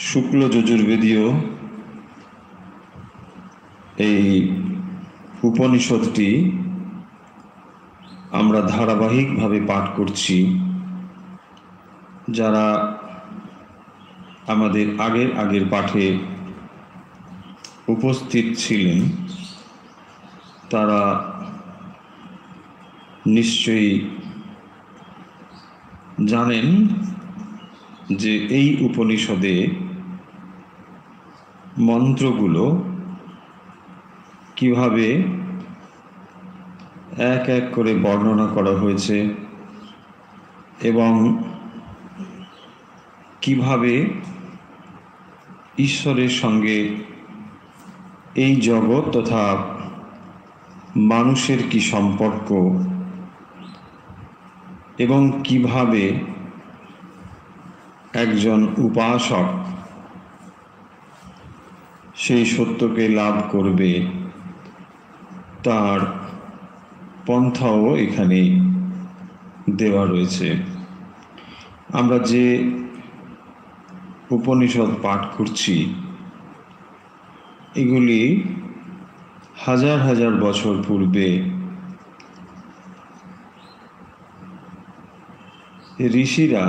শুক্ল যজুর্বেদীয় এই উপনিষদটি আমরা ধারাবাহিকভাবে পাঠ করছি। যারা আমাদের আগের পাঠে উপস্থিত ছিলেন তারা নিশ্চয়ই জানেন যে এই উপনিষদে মন্ত্রগুলো কিভাবে এক এক করে বর্ণনা করা হয়েছে এবং কিভাবে ঈশ্বরের সঙ্গে এই জগৎ তথা মানুষের কি সম্পর্ক এবং কিভাবে একজন উপাসক সেই সত্যকে লাভ করবে তার পন্থাও এখানে দেওয়া রয়েছে। আমরা যে উপনিষদ পাঠ করছি এগুলি হাজার হাজার বছর পূর্বে ঋষিরা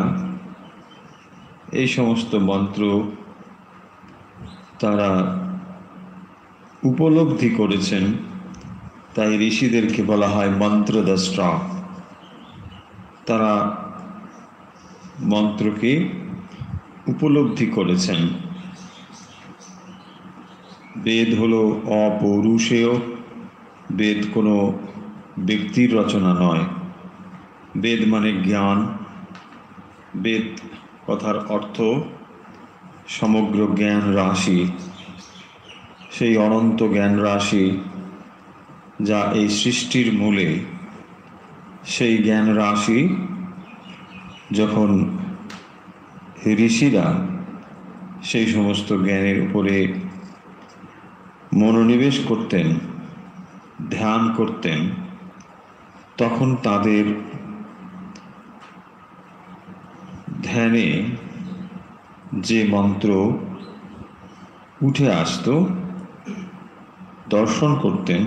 এই সমস্ত মন্ত্র তারা উপলব্ধি করেছেন, তাই ঋষিদেরকে বলা হয় মন্ত্রদ্রষ্টা। তারা মন্ত্রকে উপলব্ধি করেছেন। বেদ হলো অপৌরুষেয়, বেদ কোনো ব্যক্তির রচনা নয়। বেদ মানে জ্ঞান। বেদ কথার অর্থ সমগ্র জ্ঞান রাশি, সেই অনন্ত জ্ঞান রাশি যা এই সৃষ্টির মূলে। সেই জ্ঞান রাশি যখন ঋষিরা সেই সমস্ত জ্ঞানের উপরে মনোনিবেশ করতেন, ধ্যান করতেন, তখন তাদের ধ্যানে যে মন্ত্র উঠে আসতো, দর্শন করতেন,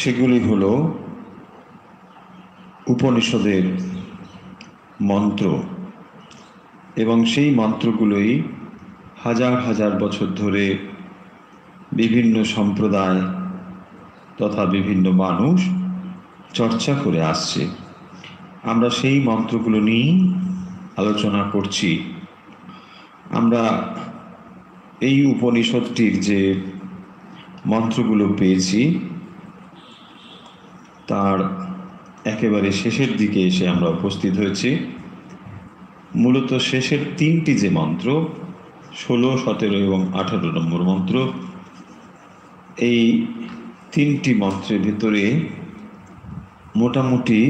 সেগুলি হলো উপনিষদের মন্ত্র। এবং সেই মন্ত্রগুলোই হাজার হাজার বছর ধরে বিভিন্ন সম্প্রদায় তথা বিভিন্ন মানুষ চর্চা করে আসছে। আমরা সেই মন্ত্রগুলো নিয়েই আলোচনা করছি। আমরা এই উপনিষদটির যে মন্ত্রগুলো পেয়েছি তার একেবারে শেষের দিকে এসে আমরা উপস্থিত হয়েছি। মূলত শেষের তিনটি যে মন্ত্র 16, 17 এবং 18 নম্বর মন্ত্র, এই তিনটি মন্ত্রের ভিতরে মোটামুটি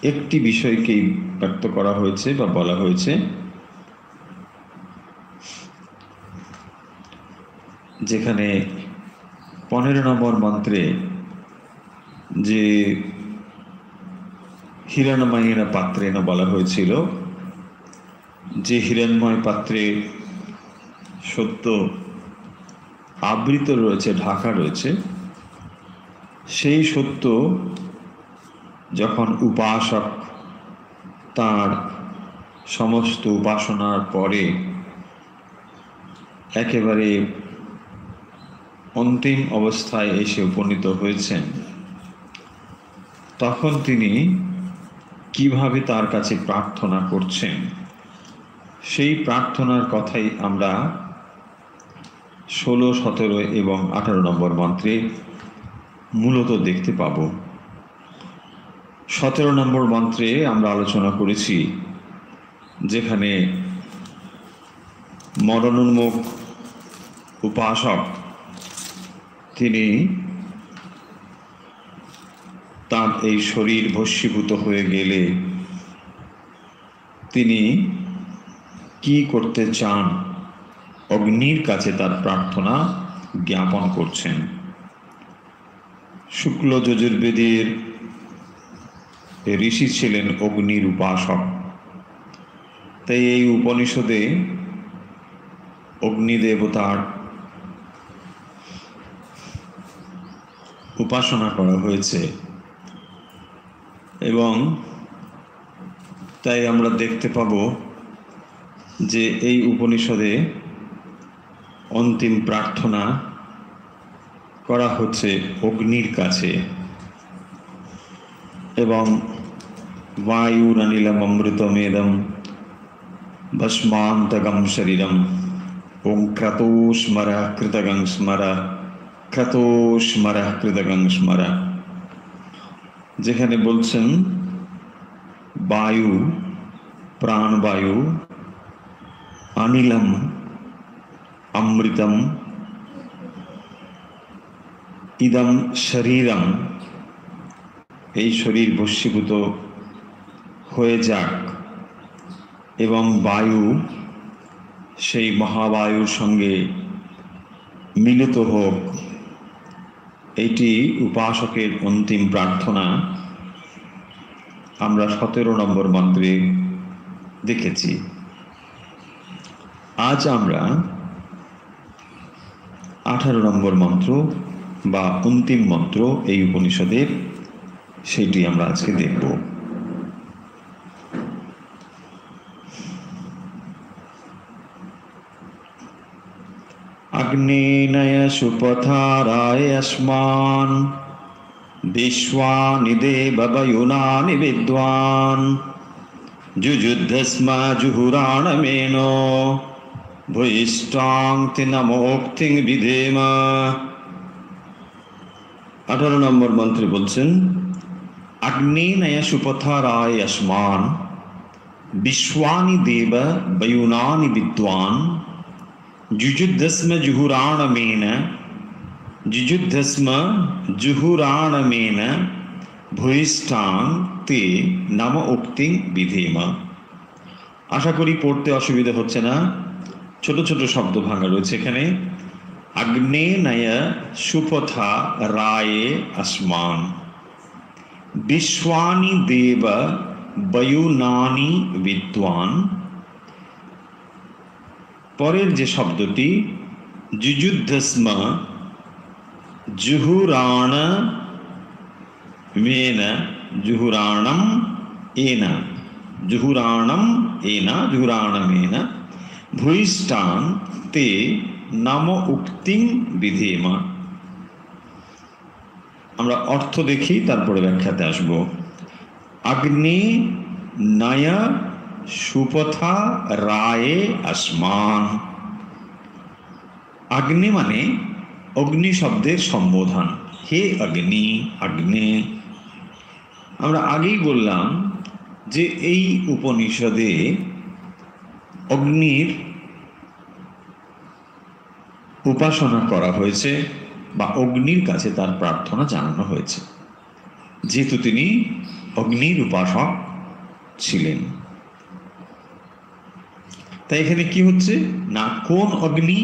একটি বিষয়কেই ব্যক্ত করা হয়েছে বা বলা হয়েছে, যেখানে 15 নম্বর মন্ত্রে যে হিরণ্ময়ের পাত্রে না বলা হয়েছিল, যে হিরণ্ময় পাত্রে সত্য আবৃত রয়েছে, ঢাকা রয়েছে, সেই সত্য যখন উপাসক তার সমস্ত উপাসনার পরে একেবারে অন্তিম অবস্থায় এসে উপনীত হয়েছেন, তখন তিনি কিভাবে তার কাছে প্রার্থনা করছেন, সেই প্রার্থনার কথাই আমরা 16, 17 এবং 18 নম্বর মন্ত্রে মূলত দেখতে পাব। 17 নম্বর মন্ত্রে আমরা আলোচনা করেছি, যেখানে মরণোন্মুখ উপাসক তিনি তার এই শরীর ভস্মীভূত হয়ে গেলে তিনি কি করতে চান, অগ্নির কাছে তার প্রার্থনা জ্ঞাপন করছেন। শুক্ল যজুর্বেদের ঋষি ছিলেন অগ্নির উপাসক। তাই এই উপনিষদে অগ্নিদেবতার উপাসনা করা হয়েছে এবং তাই আমরা দেখতে পাব যে এই উপনিষদে অন্তিম প্রার্থনা করা হচ্ছে অগ্নির কাছে এবং বায়ুরনিলম অমৃতমেদম ভস্মান্তগম শরীরম ওং ক্রতোস্মর কৃতগং স্মর ক্রতোস্মর কৃতগং স্মর, যেখানে বলছেন বায়ু, প্রাণবায়ু, অনিলম, অমৃতম, ইদম শরীরম, এই শরীর ভস্মীভূত হয়ে যাক এবং বায়ু সেই মহাবায়ুর সঙ্গে মিলিত হোক। এইটি উপাসকের অন্তিম প্রার্থনা আমরা 17 নম্বর মন্ত্রে দেখেছি। আজ আমরা 18 নম্বর মন্ত্র বা অন্তিম মন্ত্র এই উপনিষদের, সেটি আমরা আজকে দেখব। अग्नेनय सुपथाराय अस्मान् विश्वानि देववयुनानि विद्वान् जुजुद्धस्म जुहुराणमेनो भूयिष्ठांति नमोक्तिं विधेम। 18 নম্বর মন্ত্রে বলছেন अग्नेनय सुपथाराय अस्मान् विश्वानि देववयुनानि विद्वान् जुजुद्धस्म जुहुराणमेन जुजुद्धस्म जुहुराणमेन भूयिष्ठां ते नम उक्तिं विधेम। आशा करी पढ़ते असुविधा होच्छे ना, छोटो छोटो शब्द भांगा रयेछे एखाने। अग्नेनय सुपथा राये अस्मान् विश्वानि देव वयुनानि विद्वान्। পরের যে শব্দটি যুযুদ্ধস্ম জুহুরাণ মেন জুহুরাণম এনা জুহুরাণম এনা জুহুরাণমেন ভূয়িষ্ঠাং তে নাম উক্তিং বিধেম। আমরা অর্থ দেখি, তারপরে ব্যাখ্যাতে আসব। অগ্নি নয় সুপথা রায়ে আসমান। অগ্নি মানে অগ্নি শব্দের সম্বোধন, হে অগ্নি, অগ্নি। আমরা আগেই বললাম যে এই উপনিষদে অগ্নির উপাসনা করা হয়েছে বা অগ্নির কাছে তার প্রার্থনা জানানো হয়েছে, যেহেতু তিনি অগ্নির উপাসক ছিলেন। তাই এখানে কি হচ্ছে না, কোন অগ্নি?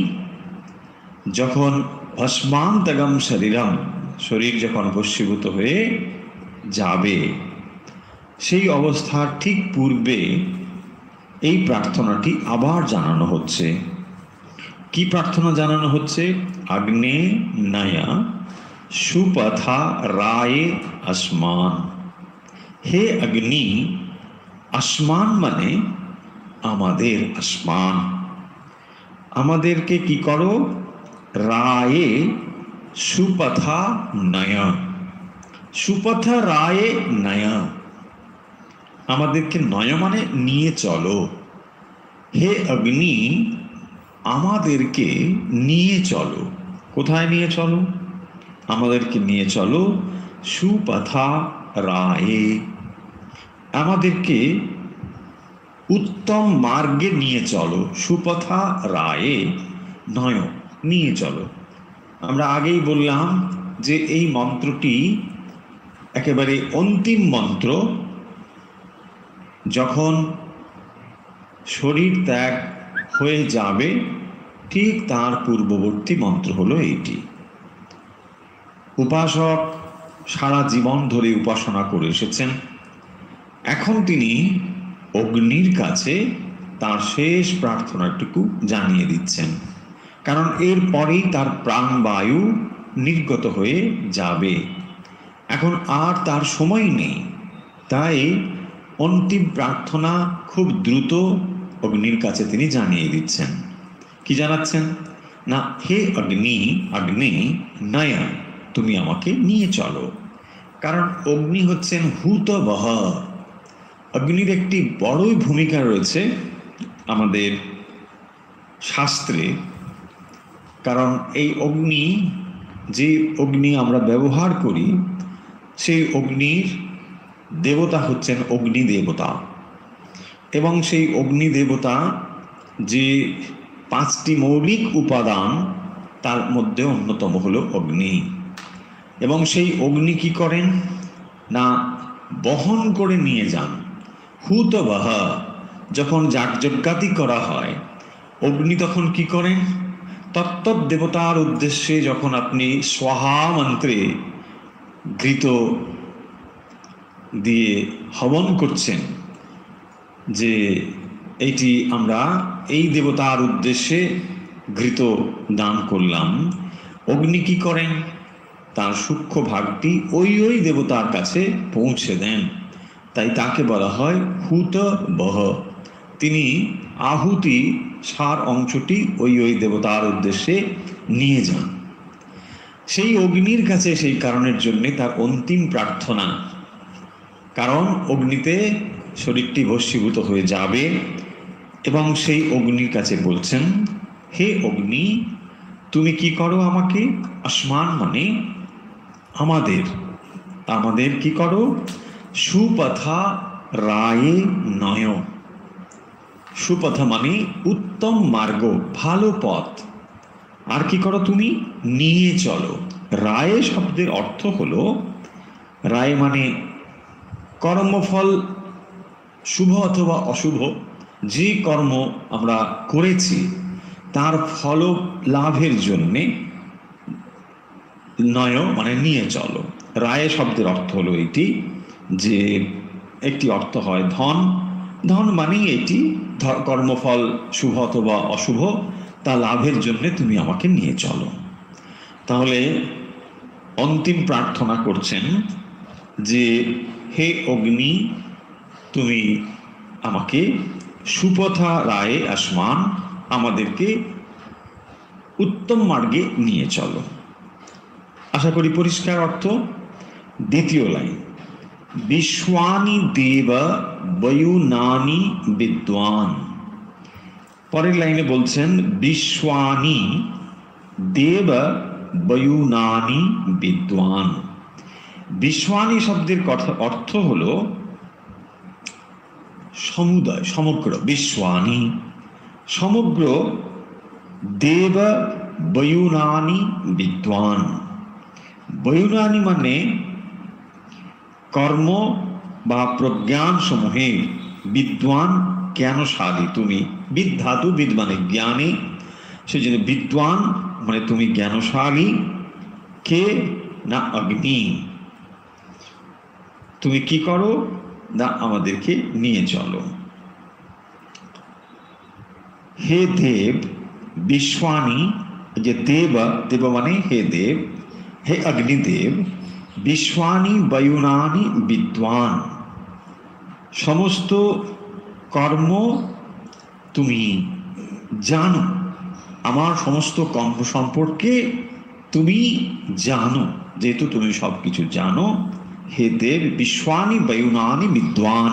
যখন ভস্মান্তগম শরীরম, শরীর যখন ভস্মীভূত হয়ে যাবে, সেই অবস্থার ঠিক পূর্বে এই প্রার্থনাটি আবার জানানো হচ্ছে। কি প্রার্থনা জানানো হচ্ছে? অগ্নে নয়া সুপথা রায়ে আসমান। হে অগ্নি, আসমান মানে আমাদের আসমান, আমাদেরকে কি করো? রায়ে সুপথা নয়া, সুপথা রায়ে নয়া, আমাদেরকে নয় মানে নিয়ে চলো। হে অগ্নি, আমাদেরকে নিয়ে চলো। কোথায় নিয়ে চলো? আমাদেরকে নিয়ে চলো সুপথা রায়ে, আমাদেরকে উত্তম মার্গে নিয়ে চলো। সুপথা রায়ে নয়, নিয়ে চলো। আমরা আগেই বললাম যে এই মন্ত্রটি একেবারে অন্তিম মন্ত্র। যখন শরীর ত্যাগ হয়ে যাবে ঠিক তার পূর্ববর্তী মন্ত্র হলো এইটি। উপাসক সারা জীবন ধরে উপাসনা করে এসেছেন, এখন তিনি অগ্নির কাছে তার শেষ প্রার্থনাটুকু জানিয়ে দিচ্ছেন, কারণ এরপরেই তার প্রাণবায়ু নির্গত হয়ে যাবে, এখন আর তার সময় নেই। তাই অন্তিম প্রার্থনা খুব দ্রুত অগ্নির কাছে তিনি জানিয়ে দিচ্ছেন। কি জানাচ্ছেন? না, হে অগ্নি, অগ্নি নয়া, তুমি আমাকে নিয়ে চলো। কারণ অগ্নি হচ্ছেন হুতবহ। অগ্নির একটি বড়ই ভূমিকা রয়েছে আমাদের শাস্ত্রে, কারণ এই অগ্নি, যে অগ্নি আমরা ব্যবহার করি, সেই অগ্নির দেবতা হচ্ছেন অগ্নি দেবতা, এবং সেই অগ্নি দেবতা যে 5টি মৌলিক উপাদান, তার মধ্যে অন্যতম হলো অগ্নি। এবং সেই অগ্নি কি করেন না, বহন করে নিয়ে যান। হুতবহ, যখন যাগযজ্ঞাদি করা হয়, অগ্নি তখন কি করেন, তত্ত্ব দেবতার উদ্দেশ্যে যখন আপনি স্বাহা মন্ত্রে ঘৃত দিয়ে হবন করছেন, যে এইটি আমরা এই দেবতার উদ্দেশ্যে ঘৃত দান করলাম, অগ্নি কি করেন, তার সূক্ষ্ম ভাগটি ওই দেবতার কাছে পৌঁছে দেন। তাই তাকে বলা হয় হুতবহ। তিনি আহুতি সার অংশটি ওই দেবতার উদ্দেশ্যে নিয়ে যান। সেই অগ্নির কাছে সেই কারণের জন্যে তার অন্তিম প্রার্থনা, কারণ অগ্নিতে শরীরটি ভস্মীভূত হয়ে যাবে, এবং সেই অগ্নির কাছে বলছেন, হে অগ্নি, তুমি কি করো আমাকে, আসমান মানে আমাদের কি করো, সুপথা রায়ে নয়। সুপথা মানে উত্তম মার্গ, ভালো পথ। আর কি করো, তুমি নিয়ে চলো। রায়ে শব্দের অর্থ হলো, রায় মানে কর্মফল শুভ অথবা অশুভ, যে কর্ম আমরা করেছি তার ফল লাভের জন্যে, নয় মানে নিয়ে চলো। রায় শব্দের অর্থ হলো এটি, যে একটি অর্থ হয় ধন, ধন মানেই এটি কর্মফল শুভ অথবা অশুভ, তা লাভের জন্য তুমি আমাকে নিয়ে চলো। তাহলে অন্তিম প্রার্থনা করছেন যে, হে অগ্নি, তুমি আমাকে সুপথা রায়ে আসমান, আমাদেরকে উত্তম মার্গে নিয়ে চলো। আশা করি পরিষ্কার অর্থ। দ্বিতীয় লাইন, বিশ্বানি দেব বয়ুনানি বিদ্বান। পরের লাইনে বলছেন, বিশ্বানি দেব বয়ুনানি বিদ্বান। বিশ্বানি শব্দের অর্থ হলো সমুদয়, সমগ্র। বিশ্বানি সমগ্র, দেব বয়ুনানি বিদ্বান। বয়ুনানি মানে কর্ম বা প্রজ্ঞান সমূহে বিদ্বান, জ্ঞানশালী। তুমি বিদ্ধাতু, বিদ মানে জ্ঞানী, সেই জন্য বিদ্বান মানে তুমি জ্ঞানশালী। কে না, অগ্নি, তুমি কি করো না, আমাদেরকে নিয়ে চলো। হে দেব বিশ্বানি, যে দেব, দেব মানে হে দেব, হে অগ্নিদেব, বিশ্বানি বয়ুনানি বিদ্বান, সমস্ত কর্ম তুমি জানো, আমার সমস্ত কর্ম সম্পর্কে তুমি জানো, যেহেতু তুমি সব কিছু জানো, হে দেব বিশ্বানি বয়ুনানি বিদ্বান,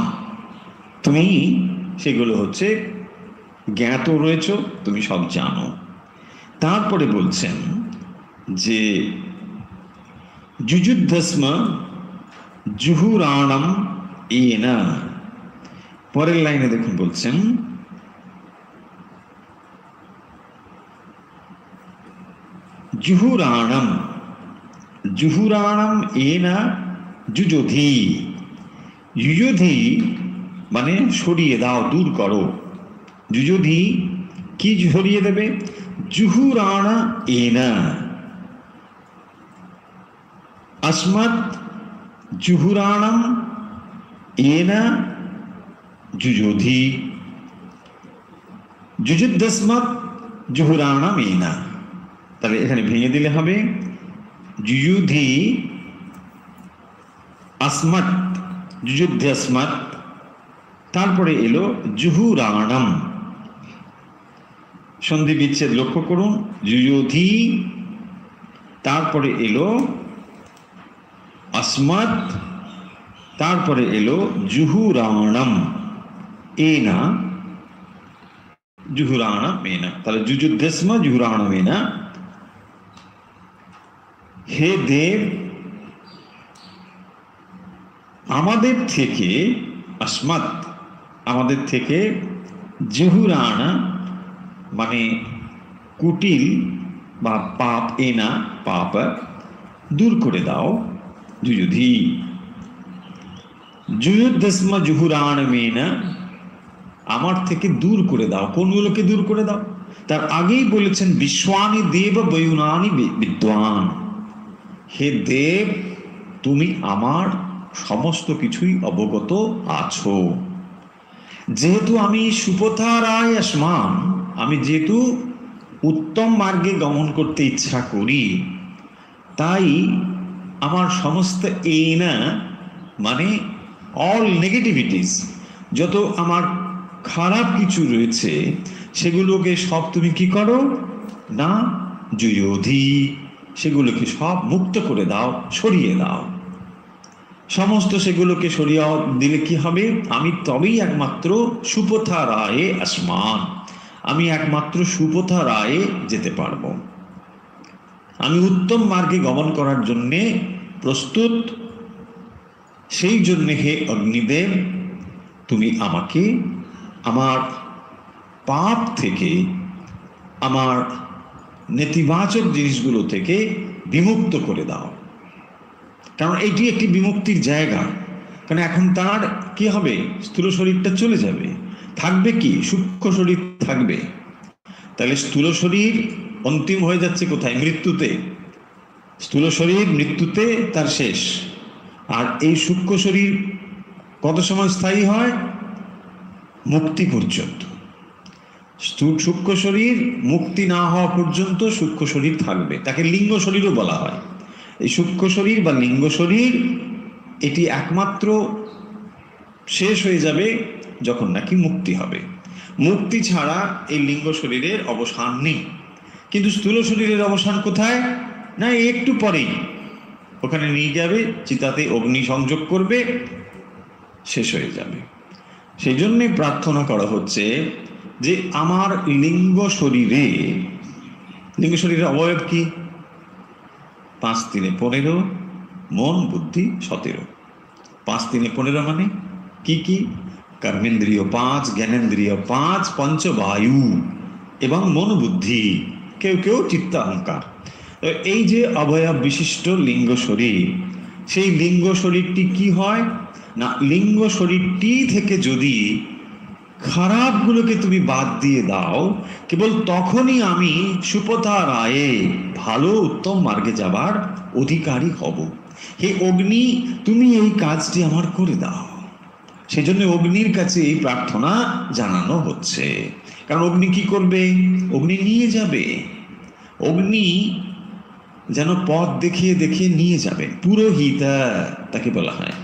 তুমি সেগুলো হচ্ছে জ্ঞাত রয়েছ, তুমি সব জানো। তারপরে বলছেন যে, যুযুদ্ধস্ম জুহুরাণম এনা। পরের লাইনে দেখুন বলছেন, জুহুরাণম, জুহুরাণম এনা যুযুধি। যুযুধি মানে সরিয়ে দাও, দূর করো। যুযুধি কি সরিয়ে দেবে, জুহুরাণা এনা अस्मत् जुहुराणम एना जुजोधि। যুযুদ্ধাসমৎ জুহুরাণামেনা, তাহলে এখানে ভেঙে দিলে হবে যুযুধি আসমাত, যুযুদ্ধাসমৎ, তারপরে এলো জুহুরাণম, সন্ধি বিচ্ছেদ লক্ষ্য করুন, যুযুধি, তারপরে এলো আসমাত, তারপরে এলো জুহুরাণম এনা, জুহুরাণমেনা, তাহলে যুযুদ্ধাসমা জুহুরাণমেনা। হে দেব, আমাদের থেকে, আসমাত আমাদের থেকে, জুহুরাণা মানে কুটিল বা পাপ, এনা পাপ, দূর করে দাও, যুযুধি, যুযুদ্ধাসমা জুহুরাণমেনা, আমার থেকে দূর করে দাও। কোনগুলোকে দূর করে দাও? তার আগেই বলেছেন বিশ্বানি দেব বয়ুনানি বিদ্বান, হে দেব তুমি আমার সমস্ত কিছুই অবগত আছো। যেহেতু আমি সুপথা রায় আসমান, আমি যেহেতু উত্তম মার্গে গমন করতে ইচ্ছা করি, তাই আমার সমস্ত এনা মানে অল নেগেটিভিটিস, যত আমার খারাপ কিছু রয়েছে সেগুলোকে সব তুমি কি করো না, যুয়োধি, সেগুলোকে সব মুক্ত করে দাও, সরিয়ে দাও। সমস্ত সেগুলোকে সরিয়ে দিলে কি হবে? আমি তবেই একমাত্র সুপথা রায়ে আসমান, আমি একমাত্র সুপথা রায়ে যেতে পারবো। আমি উত্তম মার্গে গমন করার জন্যে প্রস্তুত। সেই জন্যে হে অগ্নিদেব, তুমি আমাকে আমার পাপ থেকে, আমার নেতিবাচক জিনিসগুলো থেকে বিমুক্ত করে দাও। কারণ এটি একটি বিমুক্তির জায়গা। কারণ এখন তার কি হবে? স্থূল শরীরটা চলে যাবে, থাকবে কি? সূক্ষ্ম শরীর থাকবে। তাহলে স্থূল শরীর অন্তিম হয়ে যাচ্ছে কোথায়? মৃত্যুতে। স্থূল শরীর মৃত্যুতে তার শেষ। আর এই সূক্ষ্ম শরীর কত সময় স্থায়ী হয়? মুক্তি পর্যন্ত। সূক্ষ্ম শরীর মুক্তি না হওয়া পর্যন্ত সূক্ষ্ম শরীর থাকবে, তাকে লিঙ্গ শরীরও বলা হয়। এই সূক্ষ্ম শরীর বা লিঙ্গ শরীর এটি একমাত্র শেষ হয়ে যাবে যখন নাকি মুক্তি হবে। মুক্তি ছাড়া এই লিঙ্গ শরীরের অবসান নেই। কিন্তু স্থূল শরীরের অবসান কোথায়? না, একটু পরেই ওখানে নিয়ে যাবে, চিতাতে অগ্নি সংযোগ করবে, শেষ হয়ে যাবে। সেই জন্যে প্রার্থনা করা হচ্ছে যে আমার লিঙ্গ শরীরের অবয়ব কি? 5 3 15, মন বুদ্ধি 17। 5 3 15 মানে কি কি? কর্মেন্দ্রিয় 5, জ্ঞানেন্দ্রিয় 5, পঞ্চবায়ু এবং মন বুদ্ধি, কেউ কেউ চিত্ত অহংকার। এই যে অবয়ব বিশিষ্ট লিঙ্গ শরীর, সেই লিঙ্গ শরীরটি কি হয় না, লিঙ্গ শরীরটি থেকে যদি খারাপগুলোকে তুমি বাদ দিয়ে দাও, কেবল তখনই আমি সুপথা রায়ে ভালো উত্তম মার্গে যাবার অধিকারী হব। হে অগ্নি, তুমি এই কাজটি আমার করে দাও। সেই জন্য অগ্নির কাছে এই প্রার্থনা জানানো হচ্ছে। কারণ অগ্নি কি করবে? অগ্নি নিয়ে যাবে। অগ্নি যেন পথ দেখিয়ে দেখিয়ে নিয়ে যাবে। পুরোহিতা তাকে বলা হয়।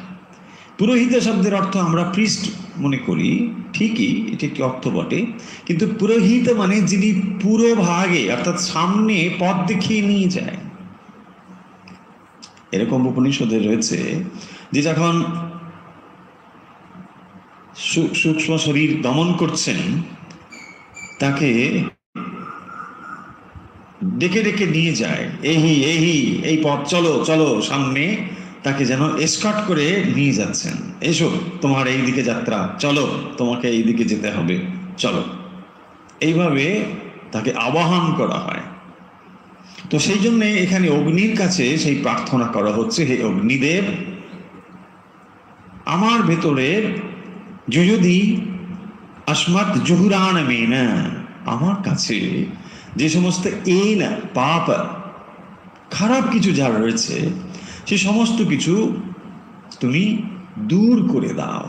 পুরোহিতা শব্দের অর্থ আমরা প্রিস্ট মনে করি, ঠিকই, এটি একটি অর্থ বটে, কিন্তু পুরোহিত মানে যিনি পুরো ভাগে অর্থাৎ সামনে পথ দেখিয়ে নিয়ে যায়। এরকম উপনিষদে রয়েছে যে যখন সূক্ষ্ম শরীর দমন করছেন, তাকে ডেকে ডেকে নিয়ে যায়, এই পথ চলো চলো, সামনে তাকে যেন এসকর্ট করে নিয়ে যাচ্ছেন। এসো, তোমার এই দিকে যাত্রা, চলো, তোমাকে এই দিকে যেতে হবে, চলো। এইভাবে তাকে আবাহন করা হয়। তো সেই জন্যে এখানে অগ্নির কাছে সেই প্রার্থনা করা হচ্ছে, হে অগ্নিদেব, আমার ভেতরের যুযুধি আসমাত জুহুরাণমেনা, আমার কাছে যে সমস্ত এনা পাপ, খারাপ কিছু যা রয়েছে, সে সমস্ত কিছু তুমি দূর করে দাও।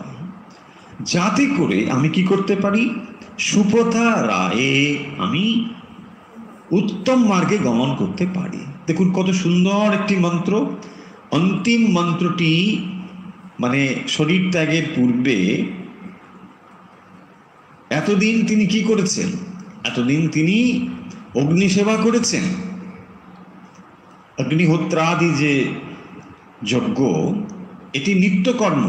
যাতে করে আমি কি করতে পারি, সুপথা রায়ে, আমি উত্তম মার্গে গমন করতে পারি। দেখুন কত সুন্দর একটি মন্ত্র। অন্তিম মন্ত্রটি মানে শরীর ত্যাগের পূর্বে এতদিন তিনি কি করেছেন, এতদিন তিনি অগ্নি সেবা করেছেন। অগ্নিহোত্রাদি যে যজ্ঞ, এটি নিত্যকর্ম,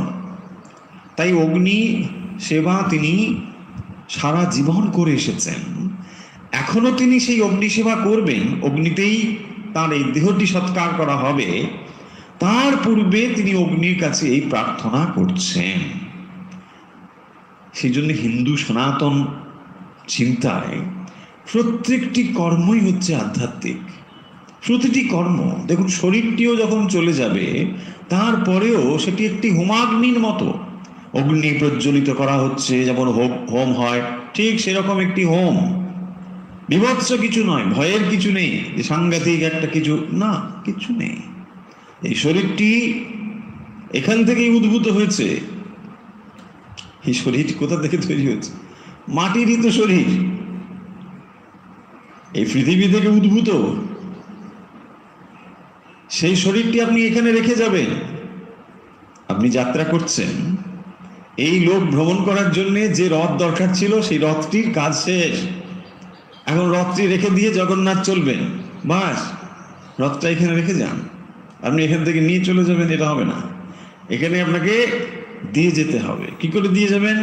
তাই অগ্নি সেবা তিনি সারা জীবন করে এসেছেন। এখনো তিনি সেই অগ্নি সেবা করবেন, অগ্নিতেই তার এই দেহটি সৎকার করা হবে। তার পূর্বে তিনি অগ্নির কাছে এই প্রার্থনা করছেন। সেই জন্য হিন্দু সনাতন চিন্তায় প্রত্যেকটি কর্মই হচ্ছে আধ্যাত্মিক। প্রতিটি কর্ম, দেখুন শরীরটিও যখন চলে যাবে তারপরেও সেটি একটি হোমাগ্নির মতো। অগ্নি প্রজ্বলিত করা হচ্ছে, যেমন হোম হয়, ঠিক সেরকম একটি হোম। বিভৎস কিছু নয়, ভয়ের কিছু নেই যে সাংঘাতিক একটা কিছু, না, কিছু নেই। এই শরীরটি এখান থেকেই উদ্ভূত হয়েছে। এই শরীর কোথা থেকে তৈরি হয়েছে? মাটিরই তো শরীর, এই পৃথিবী থেকে উদ্ভূত। সেই শরীরটি আপনি এখানে রেখে যাবেন। আপনি যাত্রা করছেন, এই লোক ভ্রমণ করার জন্য যে রথ দরকার ছিল সেই রথটির কাজ শেষ। এখন রথটি রেখে দিয়ে জগন্নাথ চলবেন, বাস রথটা এখানে রেখে যান। আপনি এখান থেকে নিয়ে চলে যাবেন, এটা হবে না। এখানে আপনাকে দিয়ে যেতে হবে। কি করে দিয়ে যাবেন?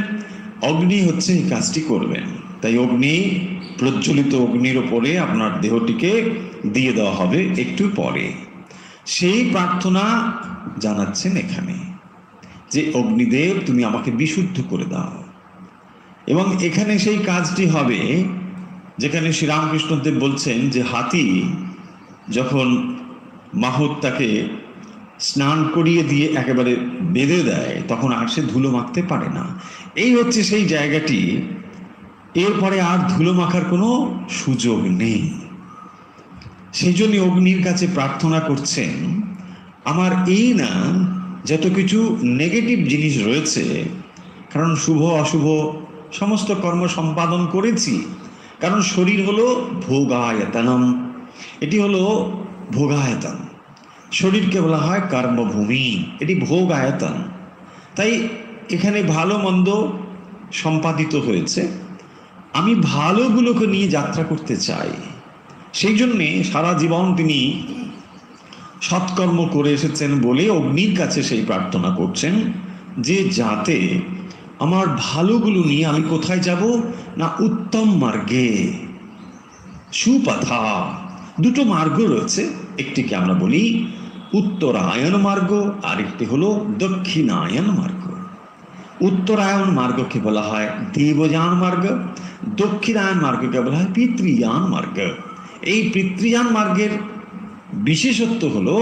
অগ্নি হচ্ছে এই কাজটি করবেন। তাই অগ্নি প্রজ্বলিত অগ্নির ওপরে আপনার দেহটিকে দিয়ে দেওয়া হবে একটু পরে। সেই প্রার্থনা জানাচ্ছেন এখানে যে অগ্নিদেব তুমি আমাকে বিশুদ্ধ করে দাও। এবং এখানে সেই কাজটি হবে যেখানে শ্রীরামকৃষ্ণদেব বলছেন যে হাতি যখন মাহুত তাকে স্নান করিয়ে দিয়ে একেবারে বেঁধে দেয়, তখন আর সে ধুলো মাখতে পারে না। এই হচ্ছে সেই জায়গাটি। এরপরে আর ধুলো মাখার কোনো সুযোগ নেই। সেই জন্য অগ্নির কাছে প্রার্থনা করছেন, আমার এই না যত কিছু নেগেটিভ জিনিস রয়েছে, কারণ শুভ অশুভ সমস্ত কর্ম সম্পাদন করেছি। কারণ শরীর হলো ভোগায়তনম, এটি হলো ভোগায়তন। শরীরকে বলা হয় কর্মভূমি, এটি ভোগ আয়তন। তাই এখানে ভালো মন্দ সম্পাদিত হয়েছে, আমি ভালোগুলোকে নিয়ে যাত্রা করতে চাই। সেই জন্যে সারা জীবন তিনি সৎকর্ম করে এসেছেন বলে অগ্নির কাছে সেই প্রার্থনা করছেন যে যাতে আমার ভালোগুলো নিয়ে আমি কোথায় যাব না, উত্তম মার্গে, সুপথা। দুটো মার্গ রয়েছে, একটিকে আমরা বলি উত্তরায়ণ মার্গ, আরেকটি হলো দক্ষিণায়ন মার্গ। উত্তরায়ণ মার্গকে বলা হয় দেবযান মার্গ, দক্ষিণায়ন মার্গকে বলা হয় পিতৃযান মার্গ। এই পিতৃযান মার্গের বিশেষত্ব হলো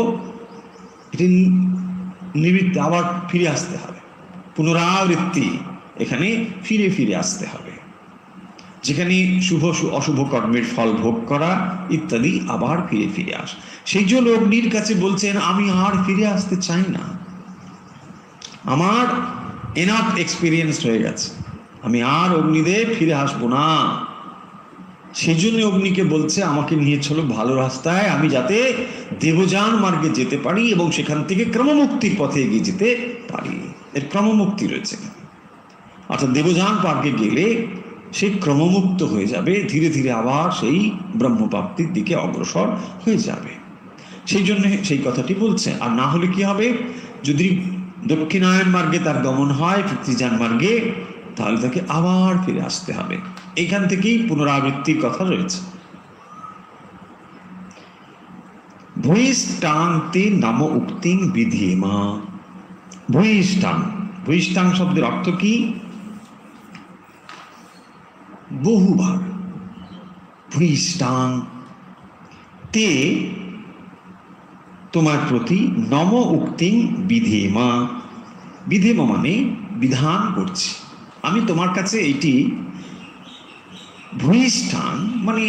এটি নিবৃত্তি, আবার ফিরে আসতে হবে, পুনরাবৃত্তি, এখানে ফিরে ফিরে আসতে হবে। যেখানে শুভ অশুভ কর্মের ফল ভোগ করা ইত্যাদি, আবার ফিরে ফিরে আস। সেই জন্য অগ্নির কাছে বলছেন আমি আর ফিরে আসতে চাই না, আমার এনাফ এক্সপিরিয়েন্স হয়ে গেছে, আমি আর অগ্নিদেব ফিরে আসবো না। সেই জন্য অগ্নিকে বলছে আমাকে নিয়ে চলো ভালো রাস্তায়, আমি যাতে দেবযান মার্গে যেতে পারি এবং সেখান থেকে ক্রমমুক্তির পথে এগিয়ে যেতে পারি। এর ক্রমমুক্তি রয়েছে, অর্থাৎ দেবযান মার্গে গেলে সে ক্রমমুক্ত হয়ে যাবে, ধীরে ধীরে আবার সেই ব্রহ্মপ্রাপ্তির দিকে অগ্রসর হয়ে যাবে। সেই জন্য সেই কথাটি বলছে। আর না হলে কি হবে, যদি দক্ষিণায়ন মার্গে তার গমন হয়, পিতৃযান মার্গে, তাহলে তাকে আবার ফিরে আসতে হবে। এখান থেকেই পুনরাবৃত্তির কথা রয়েছে। ভূয়িষ্টাংতে নাম উক্তিং বিধিমা। ভূয়িষ্টাং, ভূয়িষ্টাং শব্দের অর্থ কি? বহুবার। ভূয়িষ্টাং তে তোমার প্রতি নম উক্তিং বিধেমা। বিধেমা মানে বিধান করছি আমি তোমার কাছে। এইটি ভূয়িষ্টাং মানে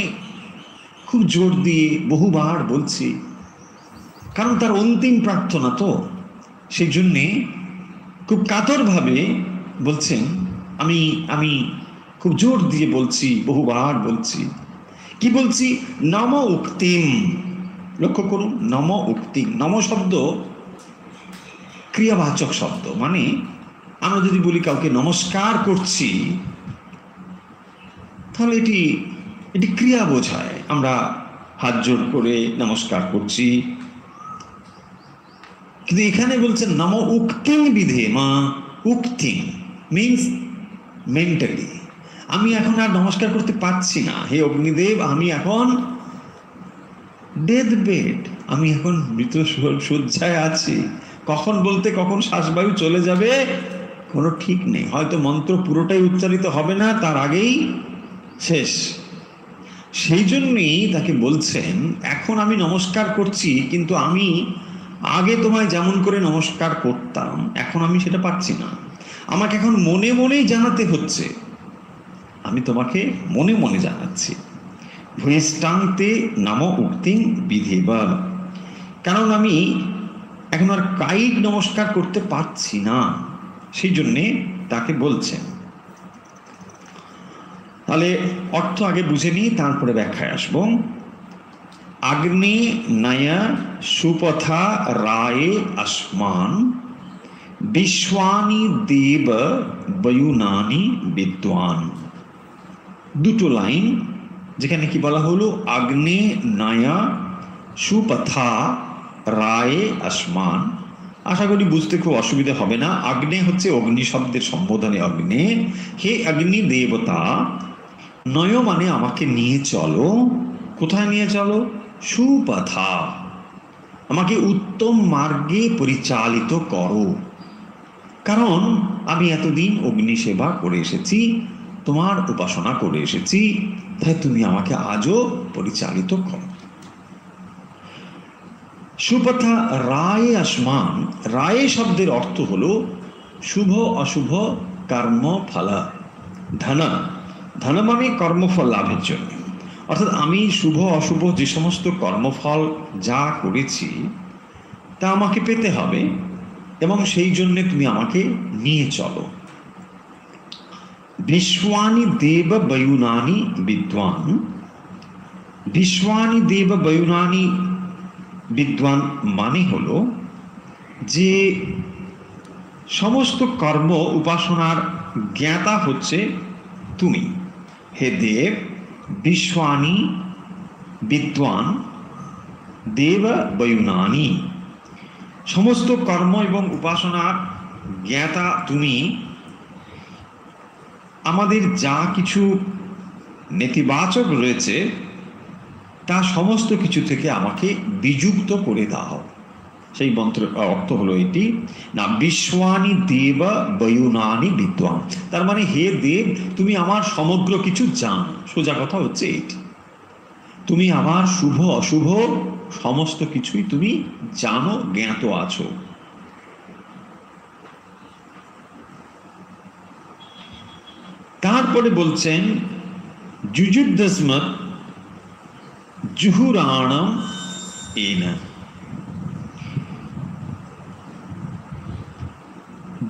খুব জোর দিয়ে বহুবার বলছি, কারণ তার অন্তিম প্রার্থনা তো, সেই জন্যে খুব কাতরভাবে বলছেন, আমি আমি খুব জোর দিয়ে বলছি, বহুবার বলছি। কি বলছি? নম উক্তিম। লক্ষ্য করুন, নম উক্তিম। নম শব্দ ক্রিয়াবাচক শব্দ, মানে আমরা যদি বলি কাউকে নমস্কার করছি, তাহলে এটি এটি ক্রিয়া বোঝায়। আমরা হাত জোর করে নমস্কার করছি। কিন্তু এখানে বলছেন নম উক্তিং বিধে মা। উক্তিং মিন্স মেন্টালি, আমি এখন আর নমস্কার করতে পারছি না। হে অগ্নিদেব, আমি এখন ডেথ বেড, আমি এখন মৃত শয্যায় আছি। কখন বলতে কখন শ্বাসবায়ু চলে যাবে কোনো ঠিক নেই। হয়তো মন্ত্র পুরোটাই উচ্চারিত হবে না, তার আগেই শেষ। সেই জন্যই তাকে বলছেন, এখন আমি নমস্কার করছি, কিন্তু আমি আগে তোমায় যেমন করে নমস্কার করতাম এখন আমি সেটা পাচ্ছি না। আমাকে এখন মনে মনেই জানাতে হচ্ছে। আমি তোমাকে মনে মনে জানাচ্ছি। ভূয়িষ্ঠান্তে নাম উক্তিং বিধেবা, কারণ আমি এখন আর কায়িক নমস্কার করতে পারছি না, সেই জন্যে তাকে বলছেন। তাহলে অর্থ আগে বুঝে নিই, তারপরে ব্যাখ্যায় আসব। আগ্নে নয়া সুপথা রায়ে আসমান বিশ্বানি দেব বয়ুনানি বিদ্বান। দুটো লাইন যেখানে কি বলা হলো, আগ্নে নয়া সুপথা রায়ে আসমান। আশা করি বুঝতে খুব অসুবিধা হবে না। আগ্নে হচ্ছে অগ্নি শব্দের সম্বোধনে অগ্নে। হে অগ্নি দেবতা, নয় মানে আমাকে নিয়ে চলো। কোথায় নিয়ে চলো? সুপথা, আমাকে উত্তম মার্গে পরিচালিত করো। কারণ আমি এতদিন অগ্নি সেবা করে এসেছি, তোমার উপাসনা করে এসেছি, তাই তুমি আমাকে আজও পরিচালিত করো। সুপথা রায়ে আসমান। রায়ে শব্দের অর্থ হলো শুভ অশুভ কর্ম ফল। ধন, ধন মানে কর্মফল লাভের জন্য। অর্থাৎ আমি শুভ অশুভ যে সমস্ত কর্মফল যা করেছি তা আমাকে পেতে হবে, এবং সেই জন্য তুমি আমাকে নিয়ে চলো। বিশ্বানি দেব বয়ুনানি বিদ্বান। বিশ্বানি দেব বয়ুনানি বিদ্বান মানে হলো যে সমস্ত কর্ম উপাসনার জ্ঞাতা হচ্ছে তুমি। হে দেব, বিশ্বানি বিদ্বান দেব বয়ুনানি, সমস্ত কর্ম এবং উপাসনার জ্ঞাতা তুমি। আমাদের যা কিছু নেতিবাচক রয়েছে তা সমস্ত কিছু থেকে আমাকে বিযুক্ত করে দাও। সেই মন্ত্রের অর্থ হলো এটি না, বিশ্বানি দেব বয়ুনানি বিদ্বান। তার মানে হে দেব, তুমি আমার সমগ্র কিছু জানো। সোজা কথা হচ্ছে এটি, তুমি আমার শুভ অশুভ সমস্ত কিছুই তুমি জানো, জ্ঞাত আছো। তারপরে বলছেন যুযুদ্ধস্মৎ জুহুরাণম এন।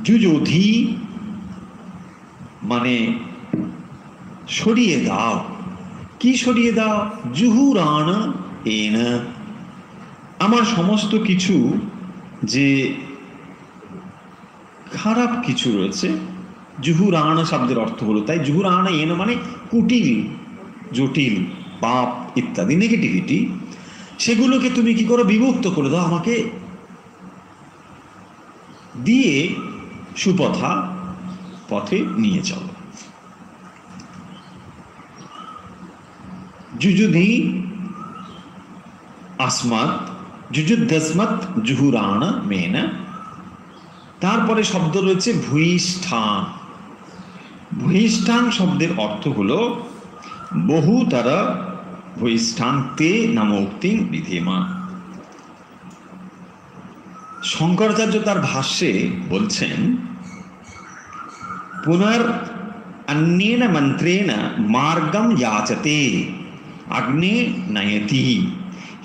যুযোধি মানে সরিয়ে দাও। কি সরিয়ে দাও? জুহুরাণ এন, আমার সমস্ত কিছু যে খারাপ কিছু রয়েছে। জুহুরাণ শব্দের অর্থ হলো তাই, জুহুরাণ এন মানে কুটিল, জটিল, পাপ ইত্যাদি নেগেটিভিটি, সেগুলোকে তুমি কি করো? বিমুক্ত করে দাও আমাকে দিয়ে সুপথা পথে নিয়ে চলো। যুযুধি আসমাত যুযুদ্ধস্মৎ জুহুরাণ মেন। তারপরে শব্দ রয়েছে ভূয়িষ্ঠান। ভূয়িষ্ঠান শব্দের অর্থ হলো বহুতর ভূয়িষ্ঠান্তে নাম উক্তিং বিধেমা। শঙ্করাচার্য তার ভাষ্যে বলছেন, পুনর অন্যেন মন্ত্রেণ মার্গম যাচতে অগ্নে নয়তি।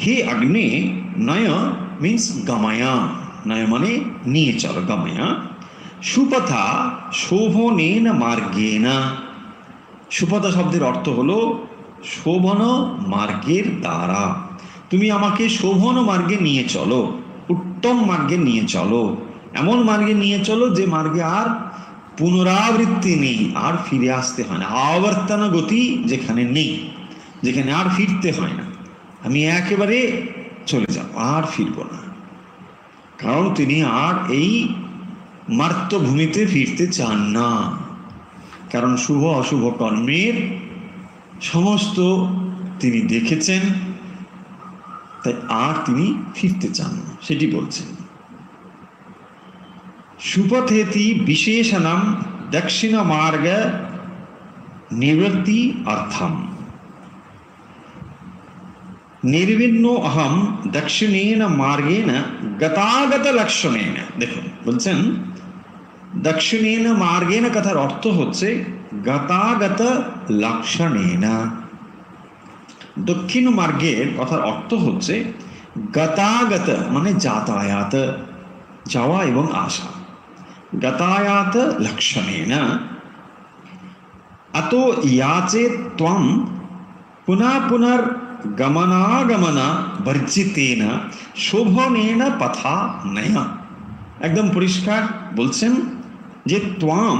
হে অগ্নে, নয় মিন্স গময়া, নয় মানে নিয়ে চলো, গময়া। সুপথা শোভনেন মার্গেণ। সুপথা শব্দের অর্থ হলো শোভন মার্গের দ্বারা। তুমি আমাকে শোভন মার্গে নিয়ে চলো, উত্তম মার্গে নিয়ে চলো, এমন মার্গে নিয়ে চলো যে মার্গে আর পুনরাবৃত্তি নেই, আর ফিরে আসতে হয় না, আবর্তন গতি যেখানে নেই, যেখানে আর ফিরতে হয় না। আমি একেবারে চলে যাব, আর ফিরব না। কারণ তিনি আর এই মার্তভূমিতে ফিরতে চান না, কারণ শুভ অশুভ কর্মের সমস্ত তিনি দেখেছেন, তাই আর তিনি ফিরতে চান না, সেটি বলছেন। সুপথেতি বিশেষণম দক্ষিণ মার্গ নিবৃত্তি অর্থম নির্বিন্ন অহম দক্ষিণেন মার্গেণ গতাগত লক্ষণেন। দেখুন বলছেন দক্ষিণেন মার্গেণ কথার অর্থ হচ্ছে গতাগত লক্ষণেন। দক্ষিণ মার্গের কথার অর্থ হচ্ছে গতাগত মানে যাতায়াত, যাওয়া এবং আসা। গতায়াত লক্ষণেন अतो याचे त्वं पुनः पुनर्गमनागमन वर्जितेन शोभनेन पथा नया। एकदम परिष्कार बोलছেন যে त्वं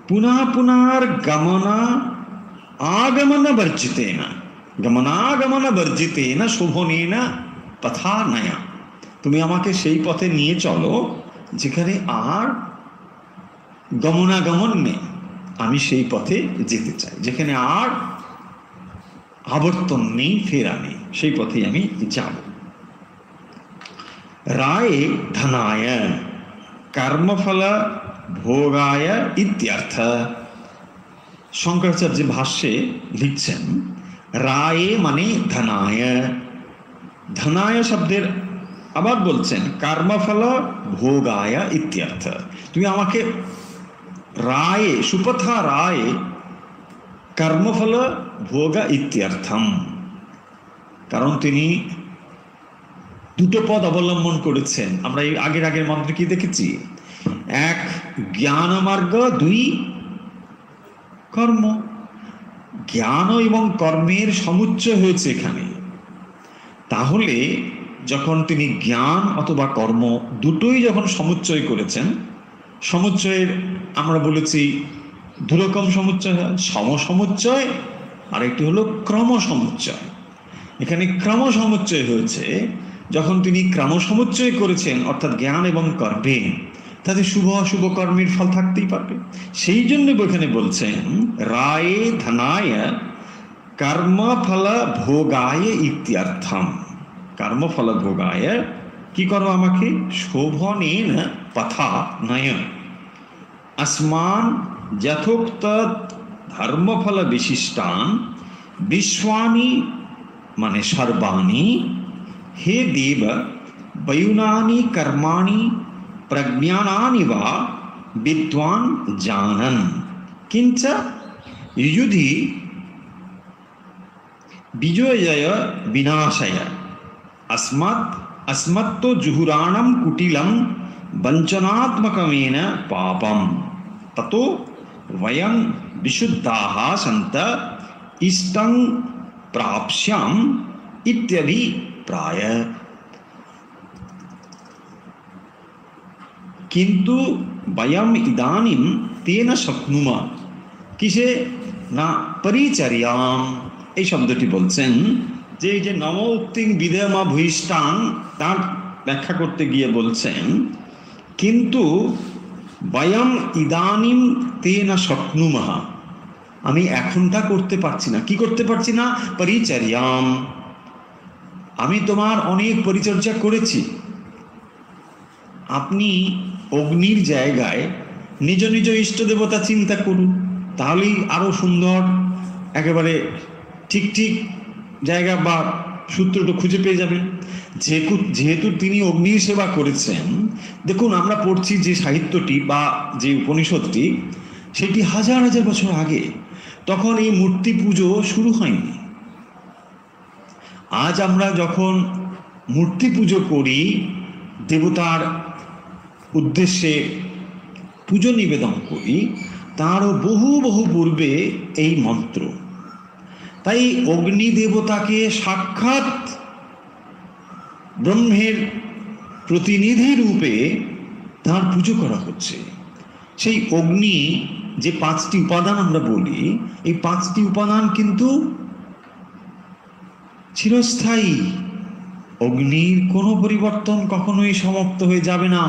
पुनः पुनर्गमना आगमन वर्जितेन गमनागमन वर्जितेन शोभनेन पथा नया। তুমি আমাকে সেই পথে নিয়ে চলো যেখানে আর গমনাগমন নেই, আমি সেই পথে যেতে চাই, যেখানে আর আবর্তন নেই, ফেরা নেই, সেই পথে আমি যাব। রায়ে ধনায় কর্মফল ভোগায় ইত্যর্থ। শঙ্করাচার্য ভাষ্যে লিখছেন রায়ে মানে ধনায়। ধনায় শব্দের আবার বলছেন কর্মফল ভোগায় ইত্যর্থ। তুমি আমাকে রায়ে সুপথা রায়ে কর্মফল ভোগ ইত্যর্থম। কারণ তিনি দুটো পদ অবলম্বন করেছেন। আমরা এই আগের মন্ত্রে কি দেখেছি? এক জ্ঞান মার্গ, দুই কর্ম। জ্ঞান এবং কর্মের সমুচ্চয় হয়েছে এখানে। তাহলে যখন তিনি জ্ঞান অথবা কর্ম দুটোই যখন সমুচ্চয় করেছেন, সমুচ্চয়ের আমরা বলেছি দুরকম সমুচ্চয় হয়, সমসমুচ্চয় আর একটি হলো ক্রমসমুচ্চয়। এখানে ক্রমসমুচ্চয় হয়েছে। যখন তিনি ক্রমসমুচ্চয় করেছেন অর্থাৎ জ্ঞান এবং কর্মে, তাতে শুভ অশুভ কর্মের ফল থাকতেই পারবে। সেই জন্য এখানে বলছেন রায়ে ধনায় কর্মফল ভোগায় ইত্যর্থম। কর্মফল ভোগায় কি করো আমাকে? শোভনেন পথা নয় আসমান যথোক্ত ধর্মফল বিশিষ্টান বিশ্বানি মানে সর্বাণি হে দেব বয়ুনানি কর্মাণি প্রজ্ঞানানি বা বিদ্বান জানন কিঞ্চ যুধি বিজয় বিনাশয় अस्मत्तो जुहुराणं कुटिलं वञ्चनात्मकमेन पापं ततो वयं विशुद्धाः सन्त इष्टं प्राप्स्याम इत्यभिप्राय। किन्तु वयम इदानीं तेन शक्नुमः किसे ना परिचर्याम। এই শব্দটি বলছেন যে এই যে নম উক্তিং বিধেয়মা ভূয়িষ্ঠাং, তার ব্যাখ্যা করতে গিয়ে বলছেন কিন্তু বয়ম ইদানিম তেন শক্নুমঃ, আমি এখনটা করতে পারছি না। কি করতে পারছি না? পরিচর্যাম। আমি তোমার অনেক পরিচর্যা করেছি। আপনি অগ্নির জায়গায় নিজ নিজ ইষ্ট দেবতা চিন্তা করুন, তাহলেই আরো সুন্দর একেবারে ঠিক ঠিক জায়গা বা সূত্রটা খুঁজে পেয়ে যাবেন। যেহেতু তিনি অগ্নির সেবা করেছেন, দেখুন আমরা পড়ছি যে সাহিত্যটি বা যে উপনিষদটি, সেটি হাজার হাজার বছর আগে। তখন এই মূর্তি পুজো শুরু হয়নি। আজ আমরা যখন মূর্তি পুজো করি দেবতার উদ্দেশ্যে পুজো নিবেদন করি তারও বহু বহু পূর্বে এই মন্ত্র। তাই অগ্নি দেবতাকে সাক্ষাৎ ব্রহ্মের প্রতিনিধি রূপে তার পুজো করা হচ্ছে। সেই অগ্নি যে 5টি উপাদান আমরা বলি, এই 5টি উপাদান কিন্তু চিরস্থায়ী। অগ্নির কোনো পরিবর্তন কখনোই সমাপ্ত হয়ে যাবে না।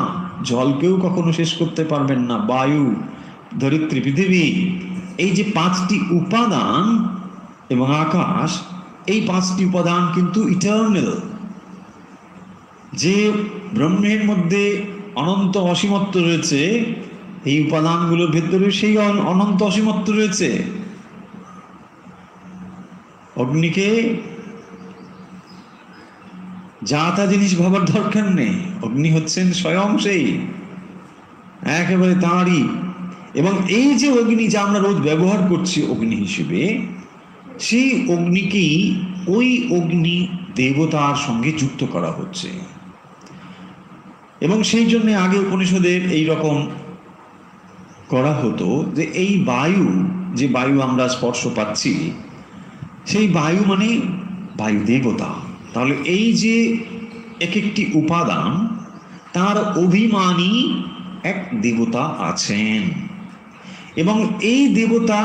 জলকেও কখনো শেষ করতে পারবেন না, বায়ু, ধরিত্রী, পৃথিবী, এই যে 5টি উপাদান এবং আকাশ, এই 5টি উপাদান কিন্তু ইটার্নাল। যে ব্রহ্মের মধ্যে অনন্ত অসীমত্ব রয়েছে, এই উপাদানগুলোর ভেতরে সেই অনন্ত অসীমত্ব রয়েছে। অগ্নিকে যা তা জিনিস ভাবার দরকার নেই। অগ্নি হচ্ছেন স্বয়ং সেই, একেবারে তাঁরই। এবং এই যে অগ্নি যা আমরা রোজ ব্যবহার করছি অগ্নি হিসেবে, সেই অগ্নিকেই ওই অগ্নি দেবতার সঙ্গে যুক্ত করা হচ্ছে। এবং সেই জন্য আগে উপনিষদের এই রকম করা হতো যে এই বায়ু, যে বায়ু আমরা স্পর্শ পাচ্ছি, সেই বায়ু মানে বায়ু দেবতা। তাহলে এই যে এক একটি উপাদান, তার অভিমানী এক দেবতা আছেন, এবং এই দেবতা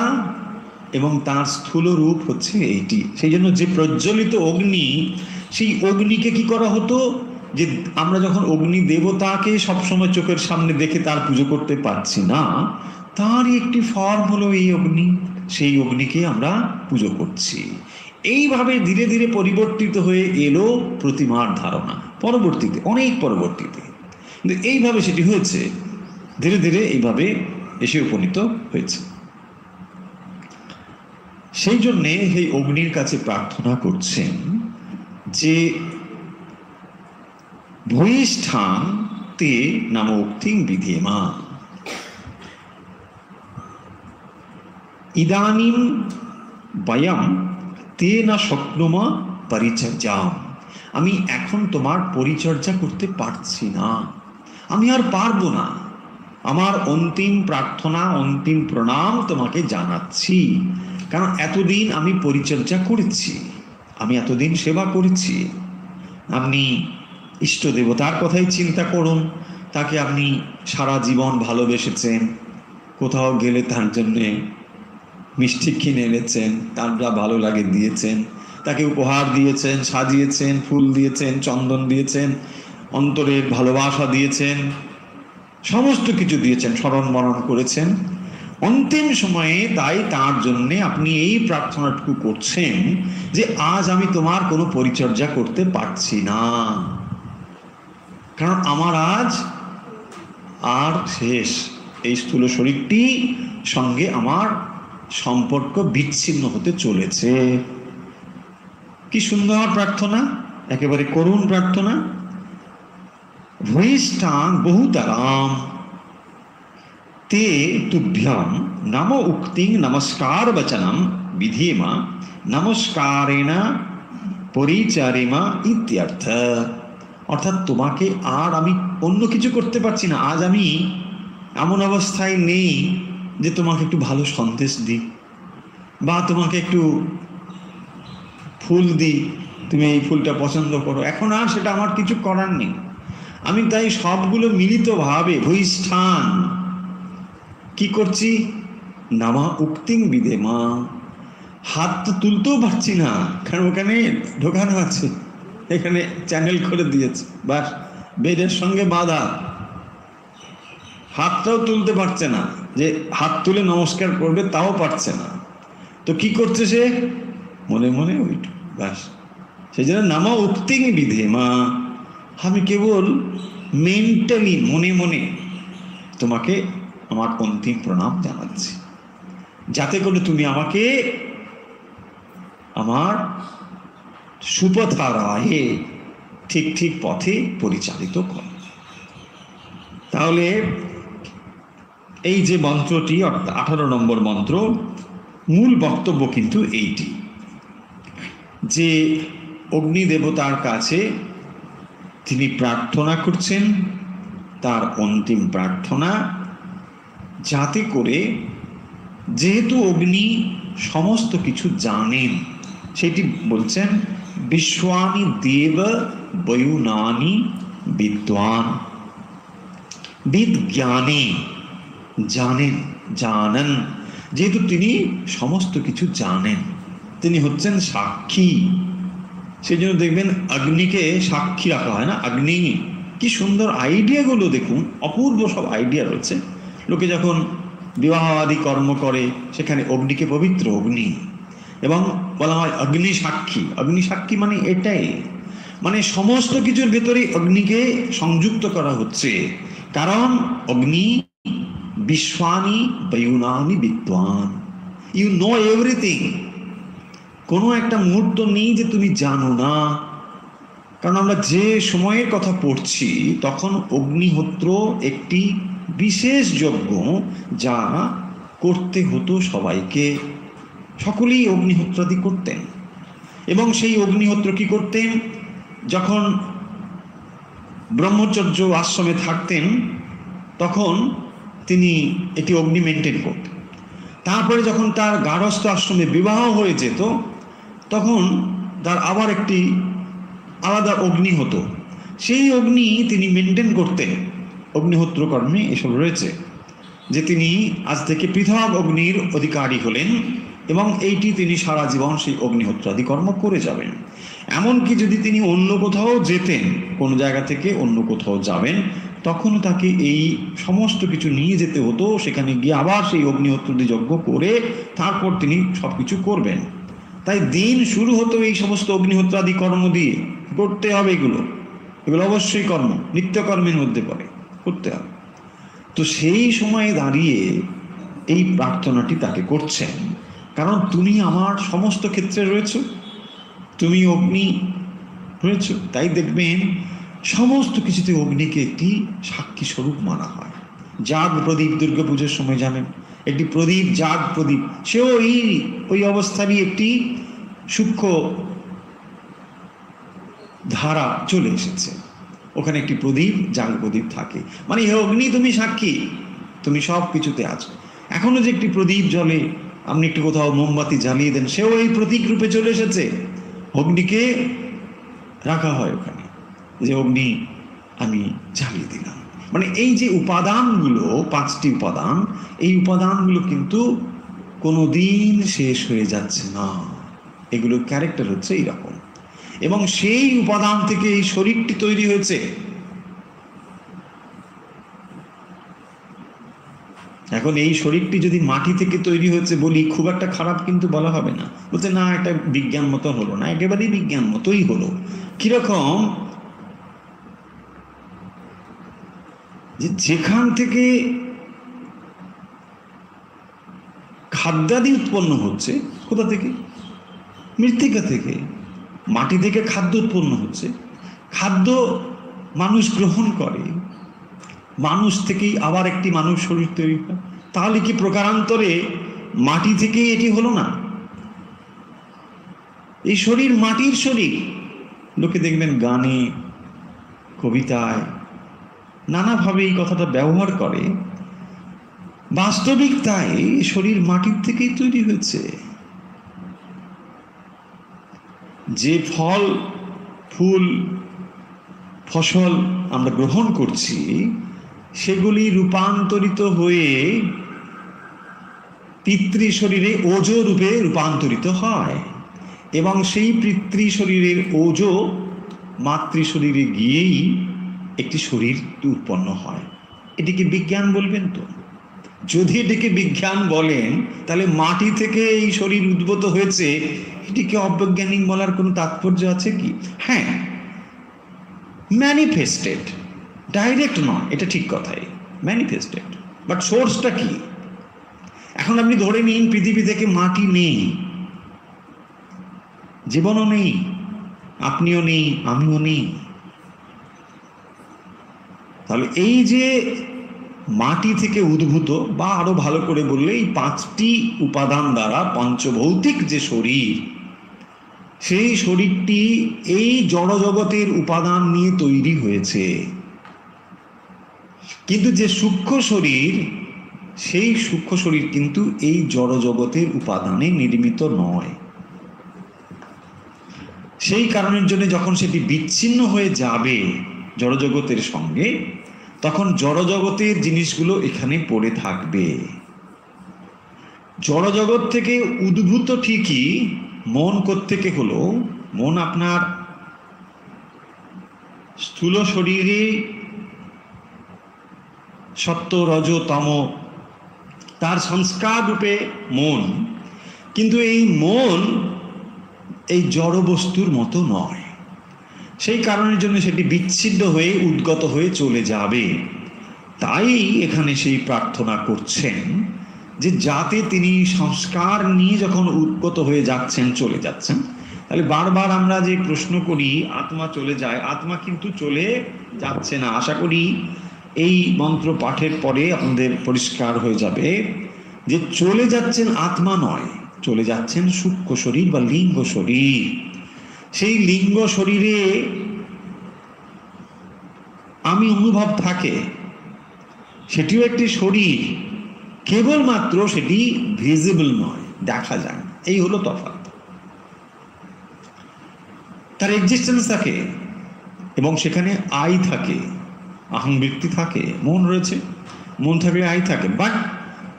এবং তার স্থূল রূপ হচ্ছে এইটি। সেই জন্য যে প্রজ্বলিত অগ্নি, সেই অগ্নিকে কি করা হতো, যে আমরা যখন অগ্নি দেবতাকে সবসময় চোখের সামনে দেখে তার পুজো করতে পারছি না, তারই একটি ফর্ম হলো এই অগ্নি। সেই অগ্নিকে আমরা পুজো করছি। এইভাবে ধীরে ধীরে পরিবর্তিত হয়ে এলো প্রতিমার ধারণা, পরবর্তীতে, অনেক পরবর্তীতে। কিন্তু এইভাবে সেটি হয়েছে, ধীরে ধীরে এইভাবে এসে উপনীত হয়েছে। সেই জন্যে এই অগ্নির কাছে প্রার্থনা করছেন যে ভূয়িষ্ঠান তে নাম উক্তিং বিধেমা, ইদানিম বয়ম তে না শক্নুমা পরিচর্যাম। আমি এখন তোমার পরিচর্যা করতে পারছি না, আমি আর পারবো না। আমার অন্তিম প্রার্থনা, অন্তিম প্রণাম তোমাকে জানাচ্ছি। কারণ এতদিন আমি পরিচর্যা করেছি, আমি এতদিন সেবা করেছি। আপনি ইষ্ট দেবতার কথাই চিন্তা করুন, তাকে আপনি সারা জীবন ভালোবেসেছেন, কোথাও গেলে তার জন্যে মিষ্টি কিনে এনেছেন, তার যা ভালো লাগে দিয়েছেন, তাকে উপহার দিয়েছেন, সাজিয়েছেন, ফুল দিয়েছেন, চন্দন দিয়েছেন, অন্তরের ভালোবাসা দিয়েছেন, সমস্ত কিছু দিয়েছেন, স্মরণ মরণ করেছেন। অন্তিম সময়ে তাই তার জন্যে আপনি এই প্রার্থনাটুকু করছেন যে আজ আমি তোমার কোনো পরিচর্যা করতে পারছি না, কারণ আমার আজ আর শেষ, এই স্থূল শরীরটি সঙ্গে আমার সম্পর্ক বিচ্ছিন্ন হতে চলেছে। কি সুন্দর প্রার্থনা, একেবারে করুণ প্রার্থনা। ভূয়িষ্ঠাং বহুতরাম তে তুভ্যম নম উক্তিং নমস্কার বচনম বিধেমা নমস্কারেণ পরিচারেমা ইত্যর্থ। অর্থাৎ তোমাকে আর আমি অন্য কিছু করতে পারছি না। আজ আমি এমন অবস্থায় নেই যে তোমাকে একটু ভালো সন্দেশ দিই বা তোমাকে একটু ফুল দিই, তুমি এই ফুলটা পছন্দ করো, এখন আর সেটা আমার কিছু করার নেই। আমি তাই সবগুলো মিলিতভাবে ভূয়িষ্ঠান কি করছি, নামা উক্তিং বিধেমা, হাত তো তুলতেও পারছি না, কারণ ওখানে ঢোকানো আছে, এখানে চ্যানেল করে দিয়েছে, বাস বেডের সঙ্গে বাঁধা, হাতটাও তুলতে পারছে না, যে হাত তুলে নমস্কার করবে তাও পারছে না। তো কি করছে সে, মনে মনে ওইটু বাস। সেই জন্য নামা উক্তিং বিধেমা, আমি কেবল মেন্টালি, মনে মনে তোমাকে আমার অন্তিম প্রণাম জানাচ্ছি, যাতে করে তুমি আমাকে আমার সুপথারাহে ঠিক ঠিক পথে পরিচালিত করো। তাহলে এই যে মন্ত্রটি, অর্থাৎ 18 নম্বর মন্ত্র, মূল বক্তব্য কিন্তু এইটি যে অগ্নি দেবতার কাছে তিনি প্রার্থনা করছেন, তার অন্তিম প্রার্থনা যাতে করে, যেহেতু অগ্নি সমস্ত কিছু জানেন, সেটি বলছেন বিশ্বানি দেব বয়ুনানি বিদ্বান, বিজ্ঞানী, জানেন, জানেন, যেহেতু তিনি সমস্ত কিছু জানেন, তিনি হচ্ছেন সাক্ষী। সেই জন্য দেখবেন অগ্নিকে সাক্ষী রাখা হয় না। অগ্নি, কি সুন্দর আইডিয়াগুলো দেখুন, অপূর্ব সব আইডিয়া রয়েছে। লোকে যখন বিবাহ আদি কর্ম করে সেখানে অগ্নিকে পবিত্র অগ্নি, এবং বলা হয় অগ্নি সাক্ষী। অগ্নি সাক্ষী মানে এটাই, মানে সমস্ত কিছুর ভেতরে অগ্নিকে সংযুক্ত করা হচ্ছে। কারণ অগ্নি বিশ্বানি বয়ুনানি বিদ্বান, ইউ নো এভরিথিং। কোনো একটা মুহূর্ত নেই যে তুমি জানো না। কারণ আমরা যে সময়ের কথা পড়ছি তখন অগ্নিহোত্র একটি বিশেষ যজ্ঞ, যা করতে হতো সবাইকে, সকলেই অগ্নিহোত্রাদি করতেন। এবং সেই অগ্নিহোত্র কি করতেন, যখন ব্রহ্মচর্য আশ্রমে থাকতেন তখন তিনি একটি অগ্নি মেনটেন করতেন। তারপরে যখন তার গারস্থ আশ্রমে বিবাহ হয়ে যেত তখন তার আবার একটি আলাদা অগ্নি হতো, সেই অগ্নি তিনি মেনটেন করতেন। অগ্নিহোত্র কর্মে এসব রয়েছে যে তিনি আজ থেকে পৃথক অগ্নির অধিকারী হলেন, এবং এইটি তিনি সারা জীবন সেই অগ্নিহোত্রাদি কর্ম করে যাবেন। এমনকি যদি তিনি অন্য কোথাও যেতেন, কোনো জায়গা থেকে অন্য কোথাও যাবেন, তখনও তাকে এই সমস্ত কিছু নিয়ে যেতে হতো, সেখানে গিয়ে আবার সেই অগ্নিহোত্রাদি যজ্ঞ করে তারপর তিনি সব কিছু করবেন। তাই দিন শুরু হতো এই সমস্ত অগ্নিহোত্রাদি কর্ম দিয়ে। করতে হবে এগুলো, এগুলো অবশ্যই কর্ম, নিত্যকর্মের মধ্যে পড়ে, করতে হবে। তো সেই সময়ে দাঁড়িয়ে এই প্রার্থনাটি তাকে করছেন, কারণ তুমি আমার সমস্ত ক্ষেত্রে রয়েছ, তুমি অগ্নি রয়েছ। তাই দেখবেন সমস্ত কিছুতে অগ্নিকে একটি সাক্ষী স্বরূপ মানা হয়। জাগ প্রদীপ, দুর্গা পুজোর সময় জানেন একটি প্রদীপ, জাগ প্রদীপ, সেও ওই অবস্থারই একটি সূক্ষ্ম ধারা চলে এসেছে। ওখানে একটি প্রদীপ, জাগ প্রদীপ থাকে, মানে হে অগ্নি তুমি সাক্ষী, তুমি সব কিছুতে আছো। এখনো যে একটি প্রদীপ জ্বলে, আপনি একটু কোথাও মোমবাতি জ্বালিয়ে দেন, সেও এই প্রতীক রূপে চলে এসেছে। অগ্নিকে রাখা হয় ওখানে, যে অগ্নি আমি জ্বালিয়ে দিলাম। মানে এই যে উপাদানগুলো, 5টি উপাদান, এই উপাদানগুলো কিন্তু কোনোদিন শেষ হয়ে যাচ্ছে না। এগুলোর ক্যারেক্টার হচ্ছে এইরকম, এবং সেই উপাদান থেকে এই শরীরটি তৈরি হয়েছে। এখন এই শরীরটি যদি মাটি থেকে তৈরি হয়েছে বলি, খুব একটা খারাপ কিন্তু বলা হবে না। বলছে না, এটা বিজ্ঞান মতো হলো না, একেবারেই বিজ্ঞান মতোই হলো। কিরকম, যেখান থেকে খাদ্যাদি উৎপন্ন হচ্ছে, কোথা থেকে? মৃত্তিকা থেকে, মাটি থেকে খাদ্য উৎপন্ন হচ্ছে। খাদ্য মানুষ গ্রহণ করে, মানুষ থেকেই আবার একটি মানুষ শরীর তৈরি হয়। তাহলে কি প্রকারান্তরে মাটি থেকেই এটি হলো না? এই শরীর মাটির শরীর। লোকে দেখবেন গানে, কবিতায় নানাভাবে এই কথাটা ব্যবহার করে। বাস্তবিক তাই, শরীর মাটির থেকেই তৈরি হয়েছে। যে ফল, ফুল, ফসল আমরা গ্রহণ করছি, সেগুলি রূপান্তরিত হয়ে পিতৃ শরীরে ওজ রূপে রূপান্তরিত হয়, এবং সেই পিতৃ শরীরের ওজ মাতৃ শরীরে গিয়েই একটি শরীর উৎপন্ন হয়। এটিকে বিজ্ঞান বলবেন তো? যদি এটিকে বিজ্ঞান বলেন, তাহলে মাটি থেকে এই শরীর উদ্ভূত হয়েছে, এটিকে অবৈজ্ঞানিক বলার কোনো তাৎপর্য আছে কি? হ্যাঁ, ম্যানিফেস্টেড, ডাইরেক্ট নয়, এটা ঠিক কথাই, ম্যানিফেস্টেড। বাট সোর্সটা কি? এখন আপনি ধরে নিন পৃথিবী থেকে মাটি নেই, জীবনও নেই, আপনিও নেই, আমিও নেই। তাহলে এই যে মাটি থেকে উদ্ভূত, বা আরো ভালো করে বললে এই 5টি উপাদান দ্বারা পঞ্চভৌতিক যে শরীর, সেই শরীরটি এই জড়জগতের উপাদান নিয়ে তৈরি হয়েছে। কিন্তু যে সূক্ষ্ম শরীর, সেই সূক্ষ্ম শরীর কিন্তু এই জড়জগতের উপাদানে নির্মিত নয়। সেই কারণের জন্য যখন সেটি বিচ্ছিন্ন হয়ে যাবে জড়জগতের সঙ্গে, তখন জড়জগতের জিনিসগুলো এখানে পড়ে থাকবে। জড়জগৎ থেকে উদ্ভূত ঠিকই, মন কোত্থেকে হলো? মন আপনার স্থূল শরীরে সত্য রজ তম তার সংস্কার রূপে মন, কিন্তু এই মন এই জড় বস্তুর মতো নয়। সেই কারণের জন্য সেটি বিচ্ছিন্ন হয়ে উদ্গত হয়ে চলে যাবে। তাই এখানে সেই প্রার্থনা করছেন যে যাতে তিনি সংস্কার নিয়ে যখন উদ্গত হয়ে যাচ্ছেন, চলে যাচ্ছেন, তাহলে বারবার আমরা যে প্রশ্ন করি আত্মা চলে যায়, আত্মা কিন্তু চলে যাচ্ছে না। আশা করি এই মন্ত্র পাঠের পরে আপনাদের পরিষ্কার হয়ে যাবে যে চলে যাচ্ছেন আত্মা নয়, চলে যাচ্ছেন সূক্ষ্ম শরীর বা লিঙ্গ শরীর। সেই লিঙ্গ শরীরে আমি অনুভব থাকে, সেটিও একটি শরীর, কেবলমাত্র সেটি ভিজিবল নয়, দেখা যায় না। এই হলো তফাৎ। তার এক্সিস্টেন্স থাকে এবং সেখানে আই থাকে, আহং ব্যক্তি থাকে, মন রয়েছে, মন থাকলে আই থাকে, but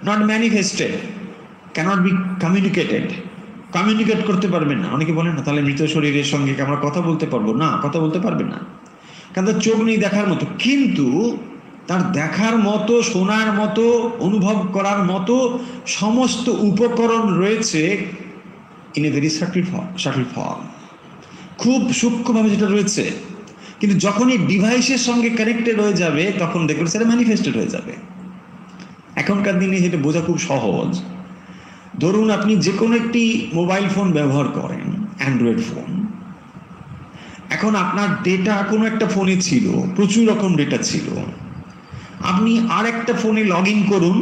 not manifested, cannot be communicated. Communicate করতে পারবেন না। অনেকে বলেন না তাহলে মৃত শরীরের সঙ্গে কি আমরা কথা বলতে পারবো? না, কথা বলতে পারবেন না, কারণ তার চোখ নেই দেখার মতো, কিন্তু তার দেখার মতো, শোনার মতো, অনুভব করার মতো সমস্ত উপকরণ রয়েছে in a very subtle form, খুব সূক্ষ্মভাবে যেটা রয়েছে। কিন্তু যখন এই ডিভাইসের সঙ্গে কানেক্টেড হয়ে যাবে তখন দেখবেন সেটা ম্যানিফেস্টেড হয়ে যাবে। এখনকার দিনে সেটা বোঝা খুব সহজ। ধরুন আপনি যে কোনো একটি মোবাইল ফোন ব্যবহার করেন, অ্যান্ড্রয়েড ফোন, এখন আপনার ডেটা কোনো একটা ফোনে ছিল, প্রচুর রকম ডেটা ছিল, আপনি আর একটা ফোনে লগ ইন করুন,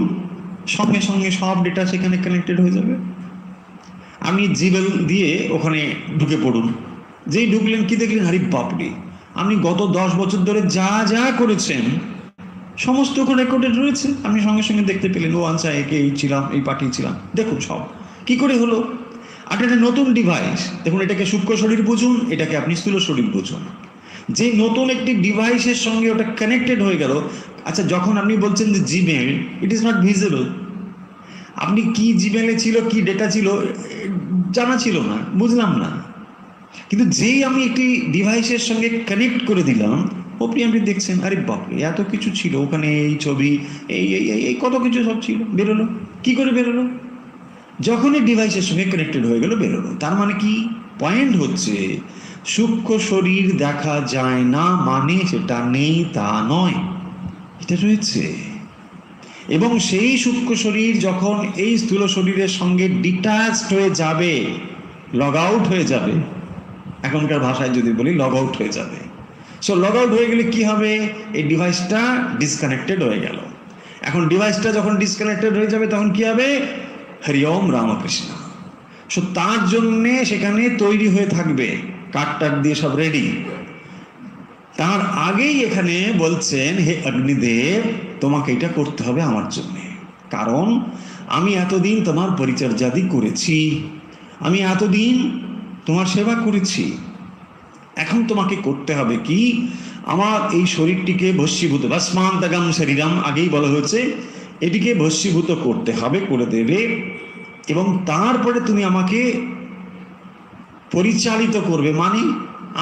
সঙ্গে সঙ্গে সব ডেটা সেখানে কানেক্টেড হয়ে যাবে। আপনি জিমেল দিয়ে ওখানে ঢুকে পড়ুন, যেই ঢুকলেন কি দেখলেন, আরে বাপরে, আপনি গত 10 বছর ধরে যা যা করেছেন সমস্ত ওখানে রেকর্ডেড রয়েছে। আপনি সঙ্গে সঙ্গে দেখতে পেলেন, ও আচ্ছা একে এই ছিলাম, এই পাঠিয়েছিলাম, দেখুন সব কি করে হলো। আর একটা নতুন ডিভাইস, দেখুন এটাকে সূক্ষ্ম শরীর বুঝুন, এটাকে আপনি স্থূল শরীর বুঝুন। যে নতুন একটি ডিভাইসের সঙ্গে ওটা কানেক্টেড হয়ে গেল। আচ্ছা, যখন আপনি বলছেন যে Gmail, it is not visible, আপনি কি জিমেলে ছিল, কি ডেটা ছিল জানা ছিল না, বুঝলাম না, কিন্তু যেই আমি একটি ডিভাইসের সঙ্গে কানেক্ট করে দিলাম, আপনি দেখছেন আরে বাপরে এত কিছু ছিল ওখানে, এই ছবি, এই এই এই কত কিছু সব ছিল, বেরোলো। কি করে বেরোলো? যখনই ডিভাইসের সঙ্গে কানেক্টেড হয়ে গেল, বেরোলো। তার মানে কি? পয়েন্ট হচ্ছে সূক্ষ্ম শরীর দেখা যায় না মানে সেটা নেই তা নয়, এটা রয়েছে। এবং সেই সূক্ষ্ম শরীর যখন এই স্থূল শরীরের সঙ্গে ডিটাচড হয়ে যাবে, লগ আউট হয়ে যাবে, এখনকার ভাষায় যদি বলি লগ আউট হয়ে যাবে। সো লগ আউট হয়ে গেলে কি হবে? এই ডিভাইসটা ডিসকানেক্টেড হয়ে গেল। এখন ডিভাইসটা যখন ডিসকানেক্টেড হয়ে যাবে তখন কি হবে? হরি ওম রামকৃষ্ণ। সো তার জন্যে সেখানে তৈরি হয়ে থাকবে, কাঠ দিয়ে সব রেডি। তার আগেই এখানে বলছেন, হে অগ্নিদেব, তোমাকে এটা করতে হবে আমার জন্য, কারণ আমি এতদিন তোমার পরিচর্যাদি করেছি, আমি এতদিন তোমার সেবা করেছি। এখন তোমাকে করতে হবে কি? আমার এই শরীরটিকে ভস্মীভূত, ভস্মান্তগম শরীরম, আগেই বলা হয়েছে, এটিকে ভস্মীভূত করতে হবে, করে দেবে, এবং তারপরে তুমি আমাকে পরিচালিত করবে। মানে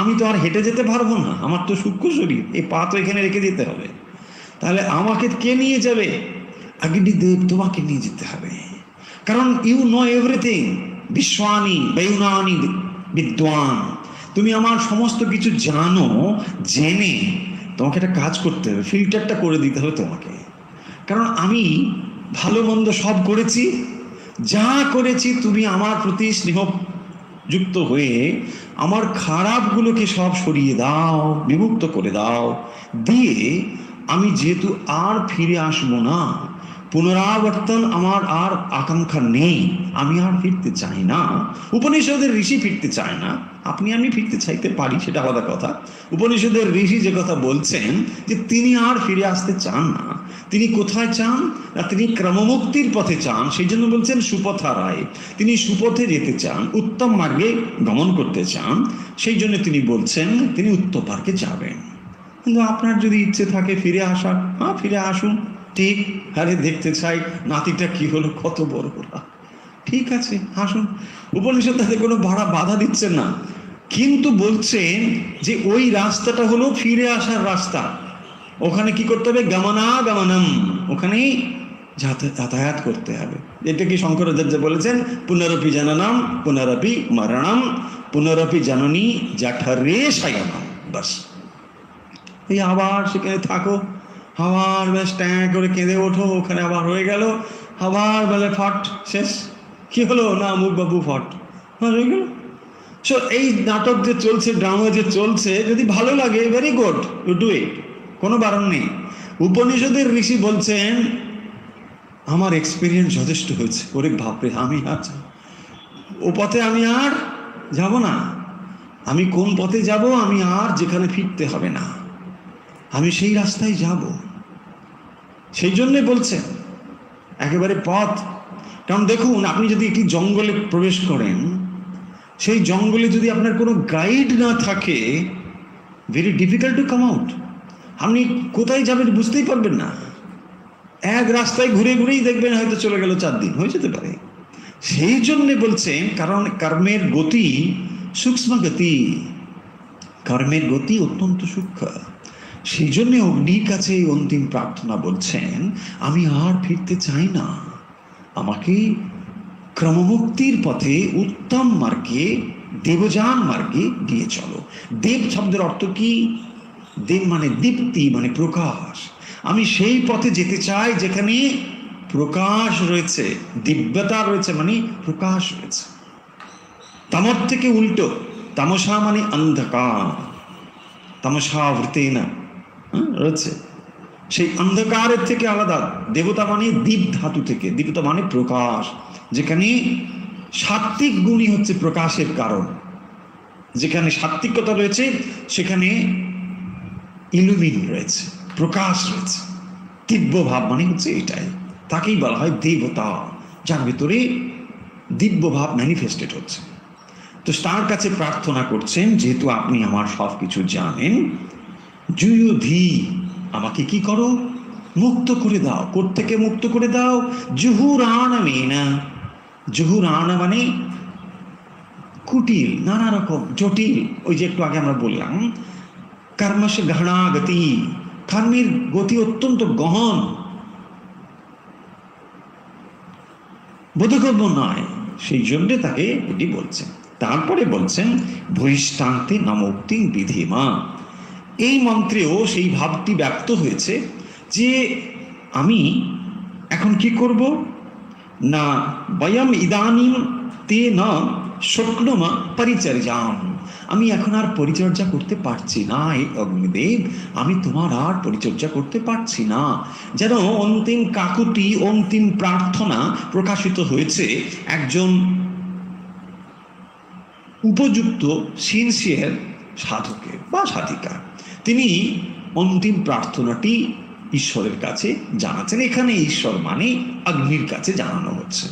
আমি তো আর হেঁটে যেতে পারবো না, আমার তো সূক্ষ্ম শরীর, এই পা তো এখানে রেখে দিতে হবে। তাহলে আমাকে কে নিয়ে যাবে? অগ্নিদেব তোমাকে নিয়ে যেতে হবে, কারণ ইউ নো এভরিথিং, বিশ্বানি বৈনানি বিদ্বান, তুমি আমার সমস্ত কিছু জানো। জেনে তোমাকে একটা কাজ করতে হবে, ফিল্টারটা করে দিতে হবে তোমাকে, কারণ আমি ভালো মন্দ সব করেছি, যা করেছি তুমি আমার প্রতি স্নেহ যুক্ত হয়ে আমার খারাপগুলোকে সব সরিয়ে দাও, বিমুক্ত করে দাও, দিয়ে আমি যেহেতু আর ফিরে আসবো না, পুনরাবর্তন আমার আর আকাঙ্ক্ষা নেই, আমি আর ফিরতে চাই না। উপনিষদের ঋষি ফিরতে চায় না, আপনি আমি ফিরতে চাইতে পারি, সেটা আলাদা কথা। উপনিষদের ঋষি যে কথা বলছেন যে তিনি আর ফিরে আসতে চান না, তিনি কোথায় চান না, তিনি ক্রমমুক্তির পথে চান। সেই জন্য বলছেন সুপথারায়, তিনি সুপথে যেতে চান, উত্তম মার্গে গমন করতে চান। সেই জন্য তিনি বলছেন তিনি উত্তম মার্গে যাবেন। কিন্তু আপনার যদি ইচ্ছে থাকে ফিরে আসার, হ্যাঁ ফিরে আসুন, ঠিক। আরে দেখতে চাই নাতিটা কি হলো, কত বড় ওরা, ঠিক আছে আসুন। উপনিষদ তাতে কোনো বাধা দিচ্ছেন না, কিন্তু বলছেন যে ওই রাস্তাটা হলো ফিরে আসার রাস্তা। ওখানে কি করতে হবে, গমনাগমনম, ওখানেই যাতায়াত করতে হবে। এটা কি শঙ্করাচার্য বলেছেন, পুনরপি জননম পুনরপি মরণম পুনরপি জননী জঠরে শয়নম। বাস, এই আবার সেখানে থাকো, আবার বেশ ট্যাঁ করে কেঁদে ওঠো, ওখানে আবার হয়ে গেল, আবার বেলে ফট, শেষ। কি হলো না, মুখ বাবু ফট, হয়ে গেল। সো এই নাটক যে চলছে, ড্রামা যে চলছে, যদি ভালো লাগে very good, you do it, কোনো বারণ নেই। উপনিষদের ঋষি বলছেন আমার এক্সপিরিয়েন্স যথেষ্ট হয়েছে, ওরে বাপরে আমি আচ্ছা ও পথে আমি আর যাব না। আমি কোন পথে যাব, আমি আর যেখানে ফিরতে হবে না, আমি সেই রাস্তায় যাব। সেই জন্যে বলছেন একেবারে পথ। কারণ দেখুন, আপনি যদি একটি জঙ্গলে প্রবেশ করেন, সেই জঙ্গলে যদি আপনার কোনো গাইড না থাকে, very difficult to come out. আপনি কোথায় যাবেন বুঝতেই পারবেন না, এক রাস্তায় ঘুরে ঘুরেই দেখবেন হয়তো চলে গেল 4 দিন, হয়ে যেতে পারে। সেই জন্যে বলছেন, কারণ কর্মের গতি সূক্ষ্ম গতি, কর্মের গতি অত্যন্ত সূক্ষ্ম। সেই জন্যে অগ্নির কাছে এই অন্তিম প্রার্থনা বলছেন, আমি আর ফিরতে চাই না, আমাকে ক্রমমুক্তির পথে উত্তম মার্গে, দেবযান মার্গে দিয়ে চলো। দেব শব্দের অর্থ কি? দেব মানে দীপ্তি, মানে প্রকাশ। আমি সেই পথে যেতে চাই যেখানে প্রকাশ রয়েছে, দিব্যতা রয়েছে, মানে প্রকাশ রয়েছে। তামর থেকে উল্টো, তামসা মানে অন্ধকার, তামসা বৃতেনা রয়েছে, সেই অন্ধকারের থেকে আলাদা। দেবতা মানে দীপ ধাতু থেকে, দীপতা মানে প্রকাশ, যেখানে সাত্ত্বিক গুণই হচ্ছে প্রকাশের কারণ। যেখানে সাত্ত্বিকতা রয়েছে সেখানে ইলুমিন রয়েছে, প্রকাশ রয়েছে। দিব্য ভাব মানে হচ্ছে এটাই, তাকেই বলা হয় দেবতা, যার ভিতরে দিব্য ভাব ম্যানিফেস্টেড হচ্ছে। তো তার কাছে প্রার্থনা করছেন, যেহেতু আপনি আমার সব কিছু জানেন, জুয়ুধি, আমাকে কি করো, মুক্ত করে দাও, থেকে মুক্ত করে দাও। জুহুরান মেনা, জুহুরান মানে কুটিল, নানা রকম জটিল। ওই যে একটু আগে আমরা বললাম কর্মসে গহনা গতি, কর্মের গতি অত্যন্ত গহন, বোধগম্য নয়। সেই জন্যে তাকে এটি বলছেন। তারপরে বলছেন বহিষ্টান্তে নমোক্তি বিধিমা। এই মন্ত্রেও সেই ভাবটি ব্যক্ত হয়েছে যে আমি এখন কি করব না, বয়ম ইদানিম তে না শক্নমা পরিচর্যাম, আমি এখন আর পরিচর্যা করতে পারছি না। এই অগ্নিদেব, আমি তোমার আর পরিচর্যা করতে পারছি না। যেন অন্তিম কাকুতি, অন্তিম প্রার্থনা প্রকাশিত হয়েছে একজন উপযুক্ত সিনসিয়ার সাধকের বা সাধিকা। তিনি অন্তিম প্রার্থনাটি ঈশ্বরের কাছে জানাচ্ছেন। এখানে ঈশ্বর মানে অগ্নির কাছে জানানো হচ্ছে।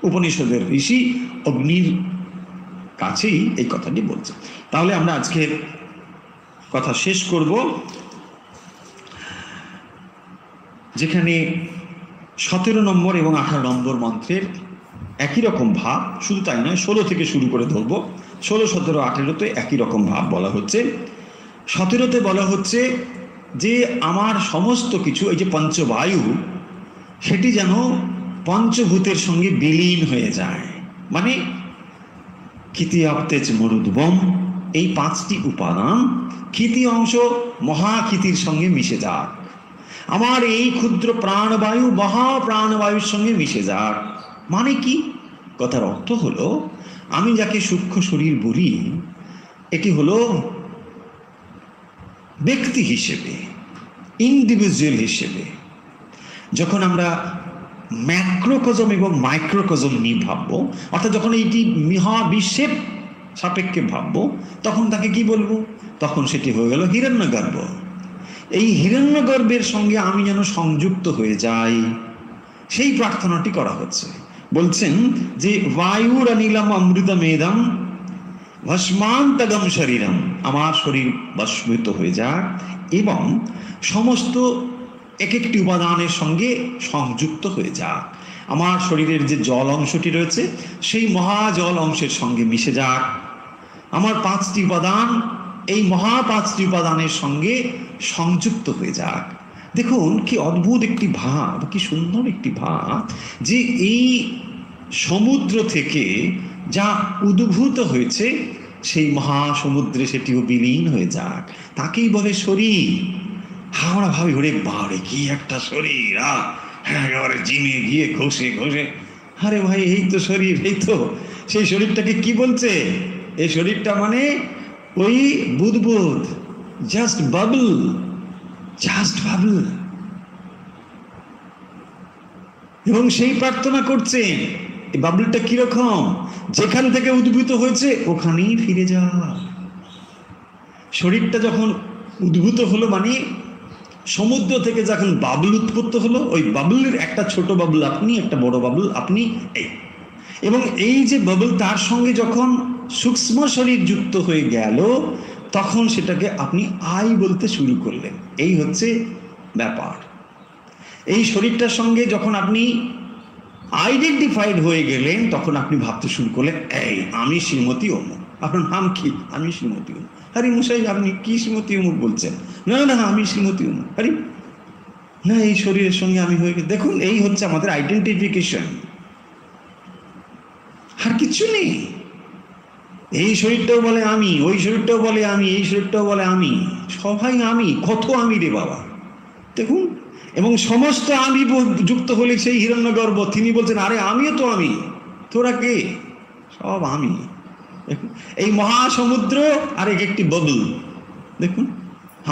উপনিষদের ঋষি অগ্নির কাছেই এই কথাটি বলছে। তাহলে আমরা আজকের কথা শেষ করব, যেখানে 17 নম্বর এবং 18 নম্বর মন্ত্রের একই রকম ভাব, শুধু তাই নয় 16 থেকে শুরু করে ধরবো। 16, 17, 18তে একই রকম ভাব বলা হচ্ছে। 17তে বলা হচ্ছে যে আমার সমস্ত কিছু, এই যে পঞ্চবায়ু, সেটি যেন পঞ্চভূতের সঙ্গে বিলীন হয়ে যায়। মানে ক্ষিতি আপতেজ মরুদ্বম, এই 5টি উপাদান ক্ষিতি অংশ মহাক্ষিতির সঙ্গে মিশে যাক। আমার এই ক্ষুদ্র প্রাণবায়ু মহাপ্রাণবায়ুর সঙ্গে মিশে যাক। মানে কি? কথার অর্থ হলো, আমি যাকে সূক্ষ্ম শরীর বলি, এটি হলো ব্যক্তি হিসেবে, ইন্ডিভিজুয়াল হিসেবে। যখন আমরা ম্যাক্রোকজম এবং মাইক্রোকজম নিয়ে ভাববো, অর্থাৎ যখন এইটি মহাবিশ্বের সাপেক্ষে ভাববো, তখন তাকে কি বলবো? তখন সেটি হয়ে গেল হিরণ্যগর্ভ। এই হিরণ্যগর্ভের সঙ্গে আমি যেন সংযুক্ত হয়ে যাই, সেই প্রার্থনাটি করা হচ্ছে। বলছেন যে বায়ুর অনিলম অমৃতমেদম ভস্মান্তগম শরীরম, আমার শরীর ভস্মিত হয়ে যাক এবং সমস্ত এক একটি উপাদানের সঙ্গে সংযুক্ত হয়ে যাক। আমার শরীরের যে জল অংশটি রয়েছে সেই মহাজল অংশের সঙ্গে মিশে যাক। আমার 5টি উপাদান এই মহা 5টি উপাদানের সঙ্গে সংযুক্ত হয়ে যাক। দেখুন কি অদ্ভুত একটি ভাব, কি সুন্দর একটি ভাব, যে এই সমুদ্র থেকে যা উদ্ভূত হয়েছে সেই মহাসমুদ্রে সেটিও বিলীন হয়ে যাক, তাকেই বলে শরীর। আমরা ভাবি ওরে বাড়ে কি একটা শরীর, একেবারে জিমে গিয়ে ঘষে ঘষে, আরে ভাই এই তো শরীর, এই তো সেই শরীরটাকে কি বলছে? এই শরীরটা মানে ওই বুদবুদ, জাস্ট বাবল, জাস্ট বাবল। এবং সেই প্রার্থনা করছেন এই বাবলটা কিরকম, যেখান থেকে উদ্ভূত হয়েছে ওখানেই ফিরে যা। শরীরটা যখন উদ্ভূত হলো মানে সমুদ্র থেকে যখন বাবল উৎপন্ন হলো, ওই বাবলের একটা ছোট বাবল আপনি, একটা বড় বাবল আপনি, এই এবং এই যে বাবল তার সঙ্গে যখন সূক্ষ্ম শরীর যুক্ত হয়ে গেল তখন সেটাকে আপনি আই বলতে শুরু করলেন। এই হচ্ছে ব্যাপার। এই শরীরটার সঙ্গে যখন আপনি আইডেন্টিফাইড হয়ে গেলেন তখন আপনি ভাবতে শুরু করলেন, এই আমি শ্রীমতী অমুক। আপনার নাম কি? আমি শ্রীমতী অমুক। আরে মশাই আপনি কি শ্রীমতী অমুক বলছেন? না না আমি শ্রীমতী অমুক। আরে না, এই শরীরের সঙ্গে আমি হয়ে গেছি। দেখুন এই হচ্ছে আমাদের আইডেন্টিফিকেশন, আর কিছু নেই। এই শরীরটাও বলে আমি, ওই শরীরটাও বলে আমি, এই শরীরটাও বলে আমি, সবাই আমি। কত আমি রে বাবা, দেখুন। এবং সমস্ত আমি যুক্ত হলে সেই হিরণ্যগর্ভ, তিনি বলছেন আরে আমিও তো আমি, তোরা কে? সব আমি। এই মহাসমুদ্র আর একটি বাবল, দেখুন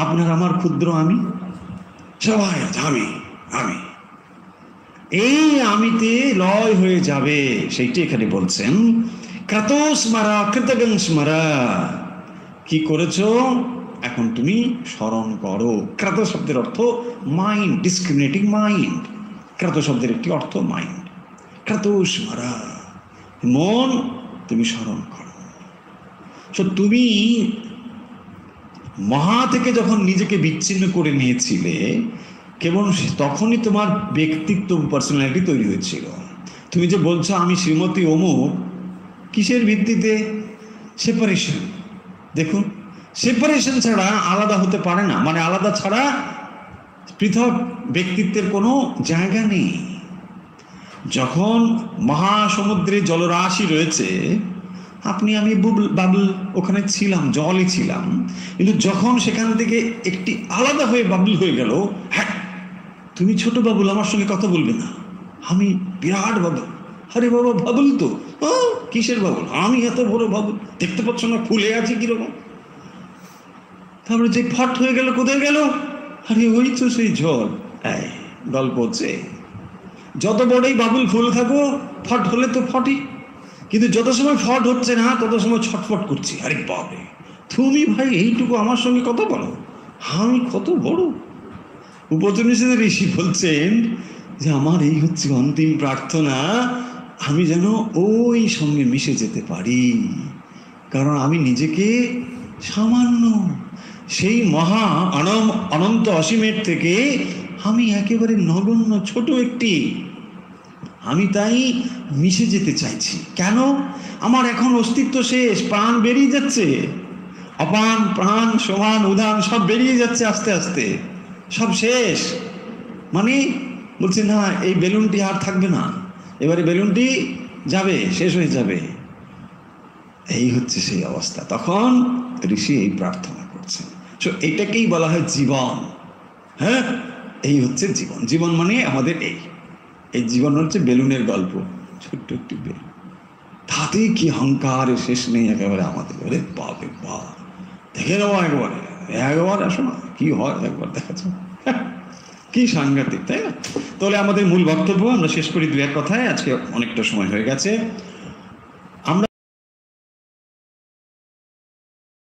আপনার আমার ক্ষুদ্র আমি, সবাই আমি আমি। এই আমিতে লয় হয়ে যাবে, সেইটি এখানে বলছেন। ক্রাতস্মরা কৃতজ্ঞ স্মরা, কি করেছো এখন তুমি স্মরণ করো। ক্রাত শব্দের অর্থ মাইন্ড, ডিসক্রিমিনেটিং মাইন্ড। ক্রাত শব্দের একটি অর্থ মাইন্ড। ক্রাতস্মরা, মন তুমি স্মরণ করো। তুমি মহা থেকে যখন নিজেকে বিচ্ছিন্ন করে নিয়েছিলে কেবল তখনই তোমার ব্যক্তিত্ব, পার্সোনালিটি তৈরি হয়েছিল। তুমি যে বলছো আমি শ্রীমতী অমুক, কিসের ভিত্তিতে? সেপারেশন। দেখুন সেপারেশন ছাড়া আলাদা হতে পারে না, মানে আলাদা ছাড়া পৃথক ব্যক্তিত্বের কোনো জায়গা নেই। যখন মহাসমুদ্রে জলরাশি রয়েছে, আপনি আমি বাবল ওখানে ছিলাম, জলই ছিলাম, কিন্তু যখন সেখান থেকে একটি আলাদা হয়ে বাবল হয়ে গেল, হ্যাঁ তুমি ছোট বাবুল, আমার সঙ্গে কথা বলবে না, আমি বিরাট বাবুল। আরে বাবা বাবুল তো, কিসের বাবুল? আমি এত বড় বাবুল, দেখতে পাচ্ছ না ফুলে আছি কিরকম। তারপরে যে ফট হয়ে গেল, কোথায় গেল? আরে ওই তো সেই জল। এই গল্প হচ্ছে, যত বড়ই বাবুল ফুল থাকো, ফট হলে তো ফটই, কিন্তু যত সময় ফট হচ্ছে না তত সময় ছটফট করছি। আরে বাবে, তুমি ভাই এইটুকু আমার সঙ্গে কথা বলো, আমি কত বড়। উপনিষদের ঋষি বলছেন যে আমার এই হচ্ছে অন্তিম প্রার্থনা, আমি যেন ওই সঙ্গে মিশে যেতে পারি, কারণ আমি নিজেকে সামান্য, সেই মহা অনন্ত অসীমের থেকে আমি একেবারে নগণ্য ছোট একটি, আমি তাই মিশে যেতে চাইছি। কেন? আমার এখন অস্তিত্ব শেষ, প্রাণ বেরিয়ে যাচ্ছে, অপান প্রাণ সমান উদান সব বেরিয়ে যাচ্ছে আস্তে আস্তে, সব শেষ। মানে বলছে না এই বেলুনটি আর থাকবে না, এবারে বেলুনটি যাবে, শেষ হয়ে যাবে। এই হচ্ছে সেই অবস্থা। তখন ঋষি এই প্রার্থনা করছেন। এইটাকেই বলা হয় জীবন। হ্যাঁ, এই হচ্ছে জীবন। জীবন মানে আমাদের এই জীবন হচ্ছে বেলুনের গল্প, ছোট্ট একটি বেলুন, তাতেই কি অহংকারের শেষ নেই একেবারে আমাদের। ওরে বাপে বাপ, দেখে নেবো একবার আসো না কি হয়, একবার দেখাচ্ছ, কি সাংঘাতিক, তাই না? তাহলে আমাদের মূল বক্তব্য আমরা শেষ করি দু এক কথায়, আজকে অনেকটা সময় হয়ে গেছে।